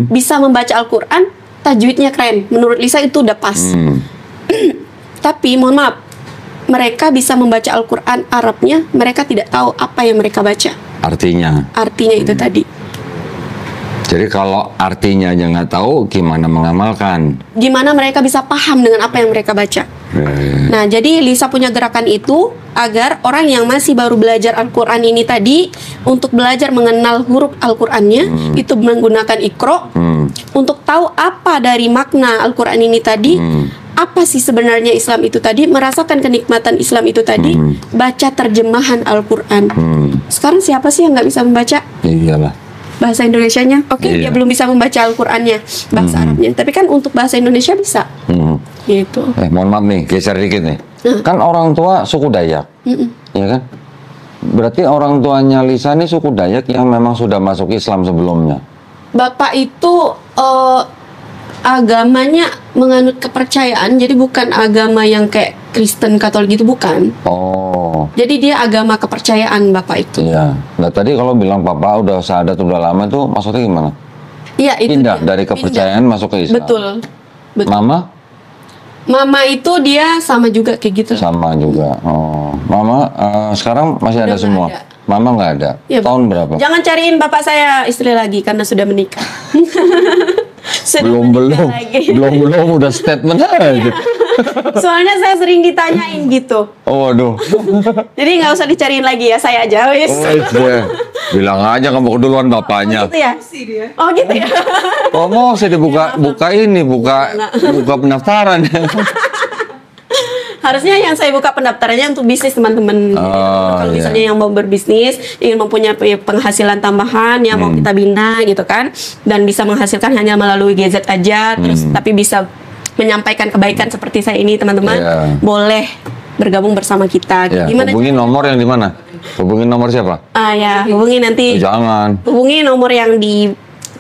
Speaker 1: Bisa membaca Al-Quran, tajwidnya keren. Menurut Lisa itu udah pas. Tapi mohon maaf, mereka bisa membaca Al-Quran Arabnya, mereka tidak tahu apa yang mereka baca.
Speaker 3: Artinya.
Speaker 1: Artinya itu tadi.
Speaker 3: Jadi kalau artinya aja nggak tahu, gimana mengamalkan?
Speaker 1: Gimana mereka bisa paham dengan apa yang mereka baca? Nah, jadi Lisa punya gerakan itu agar orang yang masih baru belajar Al-Quran ini tadi, untuk belajar mengenal huruf Al-Qurannya, itu menggunakan Iqra, untuk tahu apa dari makna Al-Quran ini tadi, apa sih sebenarnya Islam itu tadi, merasakan kenikmatan Islam itu tadi, baca terjemahan Al-Quran. Sekarang siapa sih yang nggak bisa membaca?
Speaker 3: Iyalah.
Speaker 1: Bahasa Indonesianya, oke,
Speaker 3: Iya.
Speaker 1: dia belum bisa membaca Al-Qurannya, bahasa Arabnya, tapi kan untuk bahasa Indonesia bisa. Gitu.
Speaker 3: Mohon maaf nih, geser dikit nih. Kan orang tua suku Dayak, ya kan? Berarti orang tuanya Lisa ini suku Dayak yang memang sudah masuk Islam sebelumnya.
Speaker 1: Bapak itu agamanya menganut kepercayaan, jadi bukan agama yang kayak Kristen Katolik gitu, bukan.
Speaker 3: Oh,
Speaker 1: Jadi dia agama kepercayaan bapak itu.
Speaker 3: iya. Nah tadi kalau bilang papa udah syahadat udah lama tuh maksudnya gimana?
Speaker 1: Iya itu.
Speaker 3: Pindah
Speaker 1: dia.
Speaker 3: dari kepercayaan masuk ke Islam.
Speaker 1: Betul. Betul.
Speaker 3: Mama
Speaker 1: Mama itu dia sama juga kayak gitu.
Speaker 3: sama juga. Oh, Mama sekarang masih
Speaker 1: Udah
Speaker 3: ada
Speaker 1: nggak
Speaker 3: semua.
Speaker 1: ada.
Speaker 3: Mama nggak ada.
Speaker 1: Ya,
Speaker 3: Tahun berapa?
Speaker 1: Jangan cariin bapak saya istri lagi karena sudah menikah. Sudah menikah lagi.
Speaker 3: belum udah statement aja.
Speaker 1: Soalnya saya sering ditanyain gitu.
Speaker 3: Oh, waduh.
Speaker 1: Jadi nggak usah dicariin lagi ya, saya aja wis.
Speaker 3: Oh, iya. Bilang aja kamu keduluan bapaknya.
Speaker 1: Gitu ya? Oh gitu ya.
Speaker 3: Oh, mau saya buka pendaftaran.
Speaker 1: Harusnya yang saya buka pendaftarannya untuk bisnis teman-teman. Kalau
Speaker 3: iya.
Speaker 1: misalnya yang mau berbisnis, ingin mempunyai penghasilan tambahan, yang mau kita bina gitu kan, dan bisa menghasilkan hanya melalui gadget aja, terus tapi bisa menyampaikan kebaikan seperti saya ini teman-teman,
Speaker 3: Iya.
Speaker 1: boleh bergabung bersama kita.
Speaker 3: Ya,
Speaker 1: Gimana?
Speaker 3: hubungi nomor yang di mana? Hubungi nomor siapa?
Speaker 1: Ya, hubungi nanti.
Speaker 3: Jangan.
Speaker 1: Hubungi nomor yang di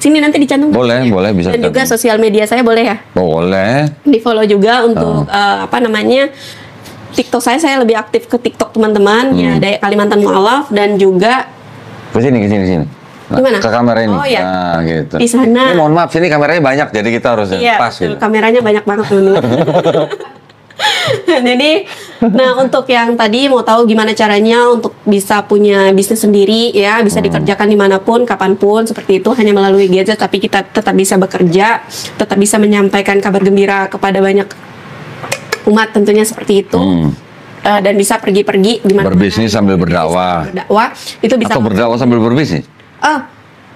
Speaker 1: sini nanti dicantumkan.
Speaker 3: Boleh, boleh, bisa
Speaker 1: Dan juga
Speaker 3: dicantum.
Speaker 1: sosial media saya boleh ya?
Speaker 3: Boleh.
Speaker 1: Di follow juga untuk apa namanya TikTok saya lebih aktif ke TikTok teman-teman ya, Dayak Kalimantan Mu'alaf, dan juga
Speaker 3: Ke sini. Nah,
Speaker 1: Gimana?
Speaker 3: ke kamera ini.
Speaker 1: Oh, iya.
Speaker 3: Nah, gitu.
Speaker 1: Di sana.
Speaker 3: Ini mohon maaf, sini kameranya banyak, jadi kita harus
Speaker 1: iya,
Speaker 3: pas
Speaker 1: betul,
Speaker 3: gitu.
Speaker 1: kameranya banyak banget teman-teman. Jadi, nah untuk yang tadi mau tahu gimana caranya untuk bisa punya bisnis sendiri ya, bisa dikerjakan dimanapun, kapanpun, seperti itu hanya melalui gadget, tapi kita tetap bisa bekerja, tetap bisa menyampaikan kabar gembira kepada banyak umat tentunya seperti itu. Dan bisa pergi-pergi di mana
Speaker 3: Berbisnis sambil berdakwah.
Speaker 1: berdakwah itu bisa.
Speaker 3: Atau berdakwah sambil berbisnis.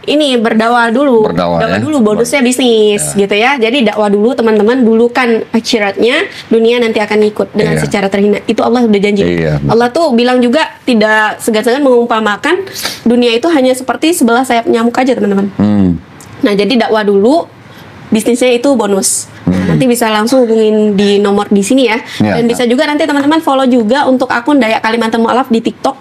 Speaker 1: Ini berdakwah dulu,
Speaker 3: Berdakwah, ya.
Speaker 1: dulu bonusnya bisnis gitu ya. Jadi dakwah dulu teman-teman, dulu kan akhiratnya, dunia nanti akan ikut dengan
Speaker 3: Iya.
Speaker 1: secara terhina. Itu Allah udah janji.
Speaker 3: Iya.
Speaker 1: Allah tuh bilang juga tidak segan-segan mengumpamakan dunia itu hanya seperti sebelah sayap nyamuk aja teman-teman. Nah jadi dakwah dulu, bisnisnya itu bonus. Nah, nanti bisa langsung hubungin di nomor di sini ya.
Speaker 3: Iya.
Speaker 1: Dan bisa juga nanti teman-teman follow juga untuk akun Dayak Kalimantan Mu'alaf di TikTok.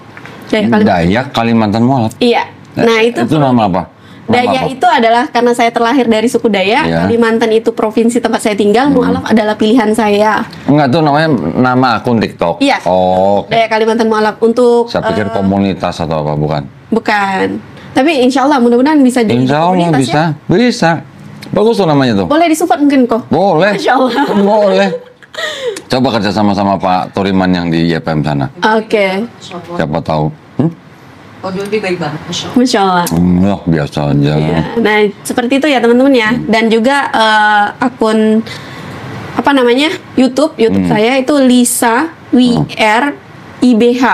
Speaker 3: Dayak Kalimantan Mu'alaf.
Speaker 1: Iya. Nah itu
Speaker 3: nama apa? Nama
Speaker 1: Dayak
Speaker 3: apa?
Speaker 1: itu adalah karena saya terlahir dari suku Dayak,
Speaker 3: Iya.
Speaker 1: Kalimantan itu provinsi tempat saya tinggal, Mu'alaf adalah pilihan saya.
Speaker 3: Enggak, tuh namanya nama akun TikTok.
Speaker 1: Iya.
Speaker 3: Oh, oke.
Speaker 1: Dayak Kalimantan Mu'alaf untuk
Speaker 3: Saya pikir komunitas atau apa, bukan?
Speaker 1: bukan. Tapi insya Allah mudah-mudahan bisa jadi
Speaker 3: Insya Allah
Speaker 1: komunitas
Speaker 3: bisa.
Speaker 1: ya.
Speaker 3: Bisa. Bagus tuh namanya tuh.
Speaker 1: Boleh disupport mungkin kok.
Speaker 3: Boleh.
Speaker 1: Masya Allah.
Speaker 3: Boleh. Coba kerja sama Pak Turiman yang di YPM sana.
Speaker 1: Oke.
Speaker 3: Siapa tahu.
Speaker 4: Audio lebih baik banget, Masya Allah.
Speaker 1: Masya Allah.
Speaker 3: Wah, biasa aja.
Speaker 1: Ya. Nah seperti itu ya teman-teman ya. Dan juga akun apa namanya YouTube saya itu Lisa WR IBH.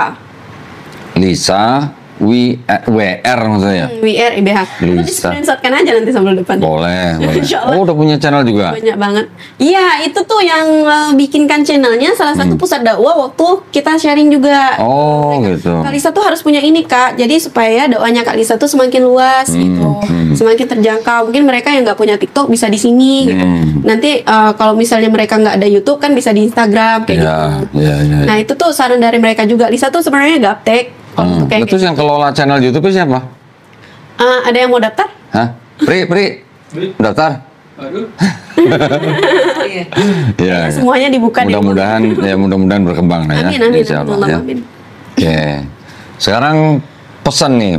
Speaker 3: Lisa WR maksudnya.
Speaker 1: WR IBH. Nanti
Speaker 3: Lisa.
Speaker 1: screenshotkan aja nanti sambil depan.
Speaker 3: Boleh, boleh.
Speaker 1: Insya Allah.
Speaker 3: Oh, udah punya channel juga.
Speaker 1: Banyak banget. Iya, itu tuh yang bikinkan channelnya salah satu pusat dakwah waktu kita sharing juga.
Speaker 3: Oh, gitu.
Speaker 1: Kak Lisa tuh harus punya ini Kak, jadi supaya dakwahnya Kak Lisa tuh semakin luas gitu, semakin terjangkau. Mungkin mereka yang nggak punya TikTok bisa di sini. Gitu. Nanti kalau misalnya mereka nggak ada YouTube kan bisa di Instagram kayak
Speaker 3: Ya,
Speaker 1: gitu.
Speaker 3: ya, ya.
Speaker 1: Nah itu tuh saran dari mereka juga. Lisa tuh sebenarnya gaptek. Kayak
Speaker 3: Terus yang kelola channel YouTube siapa?
Speaker 1: ada yang mau daftar?
Speaker 3: Hah? Pri, daftar?
Speaker 4: Iya.
Speaker 3: Iya.
Speaker 1: Semuanya dibuka di
Speaker 3: Mudah-mudahan berkembang lah ya.
Speaker 1: Amin,
Speaker 3: Insya Allah,
Speaker 1: Allahumma
Speaker 3: ya.
Speaker 1: amin.
Speaker 3: Oke. Sekarang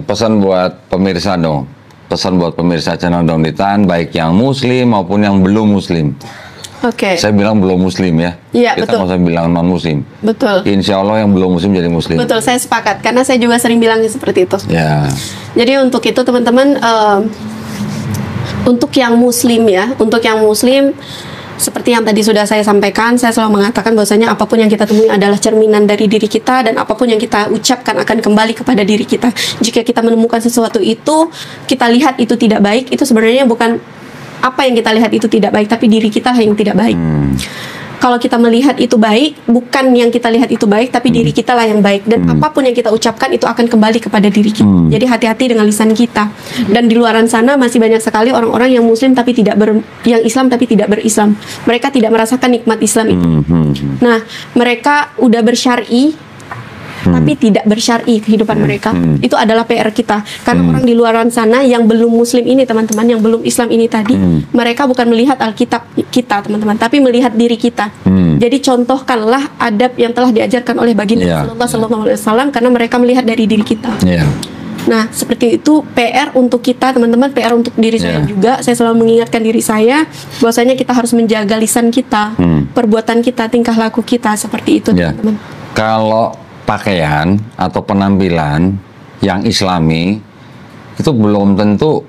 Speaker 3: pesan buat pemirsa dong. Pesan buat pemirsa channel Daunitan, baik yang muslim maupun yang belum muslim.
Speaker 1: Oke,
Speaker 3: Saya bilang belum muslim ya.
Speaker 1: Iya,
Speaker 3: Kita
Speaker 1: betul.
Speaker 3: nggak usah bilang non muslim.
Speaker 1: betul.
Speaker 3: Insya Allah yang belum muslim jadi muslim.
Speaker 1: Betul, saya sepakat karena saya juga sering bilangnya seperti itu.
Speaker 3: Ya.
Speaker 1: Jadi untuk itu teman-teman, untuk yang muslim ya, untuk yang muslim seperti yang tadi sudah saya sampaikan, saya selalu mengatakan bahwasanya apapun yang kita temui adalah cerminan dari diri kita, dan apapun yang kita ucapkan akan kembali kepada diri kita. Jika kita menemukan sesuatu itu, kita lihat itu tidak baik, itu sebenarnya bukan apa yang kita lihat itu tidak baik, tapi diri kita yang tidak baik. Kalau kita melihat itu baik, bukan yang kita lihat itu baik, tapi diri kita lah yang baik. Dan apapun yang kita ucapkan itu akan kembali kepada diri kita. Jadi hati-hati dengan lisan kita. Dan di luaran sana masih banyak sekali orang-orang yang muslim tapi yang Islam tapi tidak berislam. Mereka tidak merasakan nikmat Islam itu. Nah, mereka udah bersyar'i tapi tidak bersyar'i kehidupan mereka. Itu adalah PR kita. Karena orang di luaran sana yang belum muslim ini teman-teman, yang belum Islam ini tadi, mereka bukan melihat Alkitab kita teman-teman, tapi melihat diri kita. Jadi contohkanlah adab yang telah diajarkan oleh baginda Sallallahu Alaihi Wasallam, karena mereka melihat dari diri kita. Nah, seperti itu PR untuk kita teman-teman, PR untuk diri saya juga. Saya selalu mengingatkan diri saya bahwasanya kita harus menjaga lisan kita, perbuatan kita, tingkah laku kita, seperti itu teman-teman.
Speaker 3: Kalau pakaian atau penampilan yang Islami itu belum tentu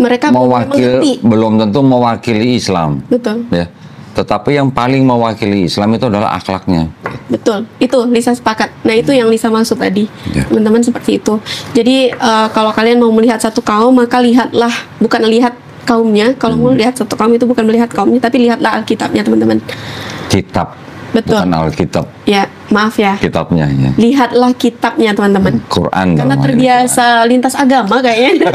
Speaker 1: Mereka mengerti.
Speaker 3: belum tentu mewakili Islam.
Speaker 1: Betul.
Speaker 3: Ya. Tetapi yang paling mewakili Islam itu adalah akhlaknya.
Speaker 1: Betul, itu Lisa sepakat. Nah itu yang Lisa maksud tadi,
Speaker 3: Ya.
Speaker 1: teman-teman, seperti itu. Jadi kalau kalian mau melihat satu kaum, maka lihatlah, bukan lihat kaumnya. Kalau mau lihat satu kaum itu bukan melihat kaumnya, tapi lihatlah Alkitabnya teman-teman.
Speaker 3: Kitab,
Speaker 1: Betul.
Speaker 3: bukan Alkitab.
Speaker 1: Ya, maaf ya.
Speaker 3: Kitabnya ya.
Speaker 1: Lihatlah kitabnya teman-teman.
Speaker 3: Quran.
Speaker 1: Karena
Speaker 3: namanya.
Speaker 1: terbiasa lintas agama kayaknya.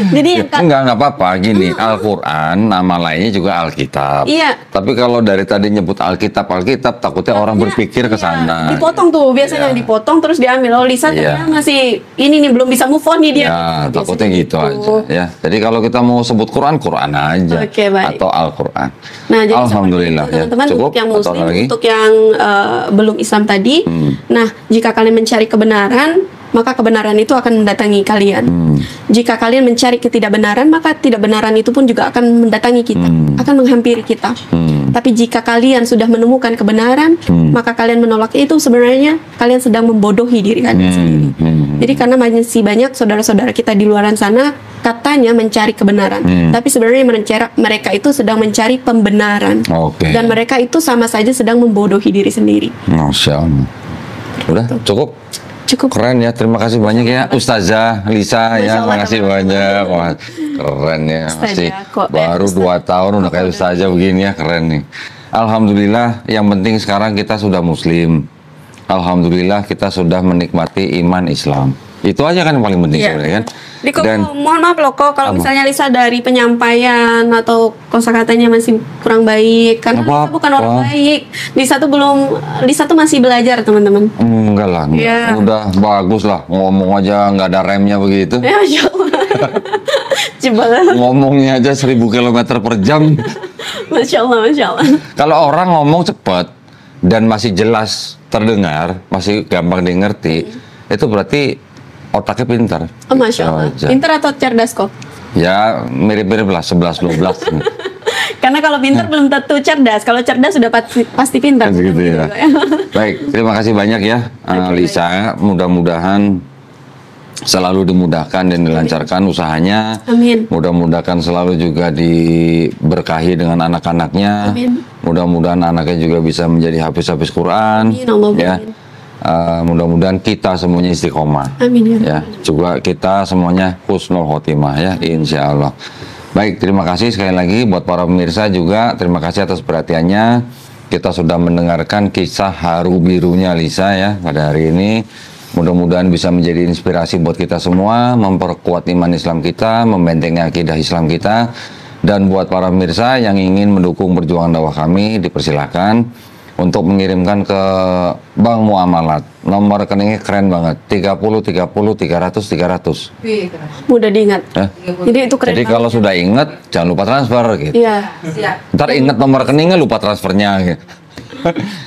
Speaker 1: Jadi yang
Speaker 3: Enggak apa-apa. Gini, Al-Quran, nama lainnya juga Alkitab.
Speaker 1: Iya.
Speaker 3: Tapi kalau dari tadi nyebut Alkitab, takutnya orang berpikir ke sana.
Speaker 1: dipotong tuh, biasanya
Speaker 3: Iya.
Speaker 1: dipotong terus diambil. Oh, Lisa
Speaker 3: Iya.
Speaker 1: ternyata masih ini nih belum bisa move on nih dia.
Speaker 3: Ya, takutnya
Speaker 1: Biasanya
Speaker 3: gitu aja. Ya, jadi kalau kita mau sebut Quran, Quran aja.
Speaker 1: Oke, baik.
Speaker 3: Atau Al-Quran.
Speaker 1: Nah, jadi
Speaker 3: Alhamdulillah
Speaker 1: seperti itu,
Speaker 3: ya.
Speaker 1: teman-teman,
Speaker 3: Cukup
Speaker 1: untuk yang
Speaker 3: atau
Speaker 1: muslim,
Speaker 3: lagi?
Speaker 1: untuk yang belum Islam tadi. Nah, jika kalian mencari kebenaran, maka kebenaran itu akan mendatangi kalian. Jika kalian mencari ketidakbenaran, maka ketidakbenaran itu pun juga akan mendatangi kita, akan menghampiri kita. Tapi jika kalian sudah menemukan kebenaran, maka kalian menolak itu, sebenarnya kalian sedang membodohi diri kalian sendiri. Jadi karena masih banyak saudara-saudara kita di luar sana katanya mencari kebenaran, tapi sebenarnya mereka itu sedang mencari pembenaran.
Speaker 3: Oke.
Speaker 1: Dan mereka itu sama saja sedang membodohi diri sendiri.
Speaker 3: Masya Allah. Udah, cukup.
Speaker 1: Cukup.
Speaker 3: Keren ya, terima kasih banyak ya Ustazah Lisa ya,
Speaker 1: Masya Allah,
Speaker 3: makasih banyak. Wah, keren ya, masih
Speaker 1: Ustazah kok,
Speaker 3: baru 2 tahun udah kayak Ustazah begini ya, keren nih. Alhamdulillah, yang penting sekarang kita sudah muslim. Alhamdulillah kita sudah menikmati iman Islam. Itu aja kan yang paling penting sebenarnya kan.
Speaker 1: Jadi kok,
Speaker 3: Dan
Speaker 1: mohon maaf loh kok kalau misalnya Lisa dari penyampaian atau kosakatanya masih kurang baik karena
Speaker 3: Nggak
Speaker 1: Lisa bukan orang
Speaker 3: apa-apa.
Speaker 1: baik. Lisa tuh masih belajar, teman-teman.
Speaker 3: enggak lah, enggak.
Speaker 1: Iya.
Speaker 3: Udah bagus lah, ngomong aja nggak ada remnya begitu.
Speaker 1: Ya, Masya Allah. Coba.
Speaker 3: Ngomongnya aja 1000 km per jam.
Speaker 1: Masya Allah, Masya Allah.
Speaker 3: Kalau orang ngomong cepat dan masih jelas terdengar, masih gampang dimengerti, itu berarti otaknya pintar.
Speaker 1: Oh, Masya
Speaker 3: Itu
Speaker 1: Allah.
Speaker 3: aja.
Speaker 1: Pintar atau cerdas kok?
Speaker 3: Ya mirip-mirip lah, 11-12.
Speaker 1: Karena kalau pintar belum tentu cerdas. Kalau cerdas sudah pasti pintar.
Speaker 3: Gitu ya. Baik, terima kasih banyak ya Lisa. Mudah-mudahan selalu dimudahkan dan dilancarkan usahanya.
Speaker 1: Amin.
Speaker 3: Mudah-mudahan selalu juga diberkahi dengan anak-anaknya.
Speaker 1: Amin.
Speaker 3: Mudah-mudahan anaknya juga bisa menjadi hafiz-hafiz Quran.
Speaker 1: Amin, Allahumma
Speaker 3: Ya.
Speaker 1: amin.
Speaker 3: Mudah-mudahan kita semuanya istiqomah.
Speaker 1: Amin ya.
Speaker 3: Ya, juga kita semuanya husnul khotimah ya, insya Allah. Baik, terima kasih sekali lagi buat para pemirsa juga. Terima kasih atas perhatiannya. Kita sudah mendengarkan kisah haru birunya Lisa ya pada hari ini. Mudah-mudahan bisa menjadi inspirasi buat kita semua, memperkuat iman Islam kita, membentengi akidah Islam kita. Dan buat para pemirsa yang ingin mendukung perjuangan dakwah kami, dipersilakan untuk mengirimkan ke Bank Muamalat. Nomor rekeningnya keren banget, 30 30 300 300.
Speaker 1: Mudah diingat.
Speaker 3: Ya.
Speaker 1: Jadi itu keren.
Speaker 3: Jadi
Speaker 1: banget.
Speaker 3: kalau sudah ingat, jangan lupa transfer gitu.
Speaker 1: Iya.
Speaker 3: Ntar ingat nomor rekeningnya, lupa transfernya gitu.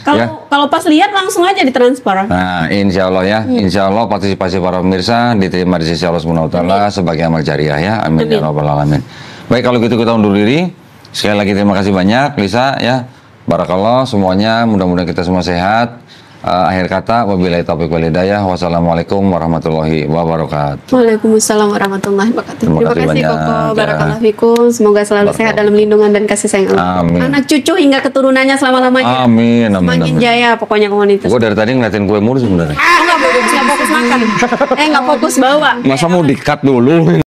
Speaker 1: Kalau
Speaker 3: Ya.
Speaker 1: kalau pas lihat langsung aja ditransfer.
Speaker 3: Nah, insya Allah ya, insya Allah partisipasi para pemirsa diterima di sisi Allah Subhanahu Wa Taala sebagai amal jariah ya, amin ya rabbal alamin. Baik, kalau gitu kita undur diri. Sekali lagi terima kasih banyak Lisa ya, barakallah semuanya, mudah-mudahan kita semua sehat. Akhir kata, wabillahi taufiq wal hidayah. Wassalamualaikum warahmatullahi wabarakatuh.
Speaker 1: Waalaikumsalam warahmatullahi wabarakatuh.
Speaker 3: Terima
Speaker 1: Terima
Speaker 3: kasih
Speaker 1: kasih
Speaker 3: banyak,
Speaker 1: Koko.
Speaker 3: ya.
Speaker 1: Barakallahu fikum. Semoga selalu sehat dalam lindungan dan kasih sayang Allah.
Speaker 3: Amin.
Speaker 1: Anak cucu hingga keturunannya selama-lamanya.
Speaker 3: Amin, amin,
Speaker 1: Semakin
Speaker 3: amin.
Speaker 1: jaya pokoknya komunitas.
Speaker 3: Gue dari tadi ngeliatin kue mulu sebenarnya.
Speaker 1: Nggak fokus makan. Nggak fokus bawa.
Speaker 3: Masa mau di-cut dulu?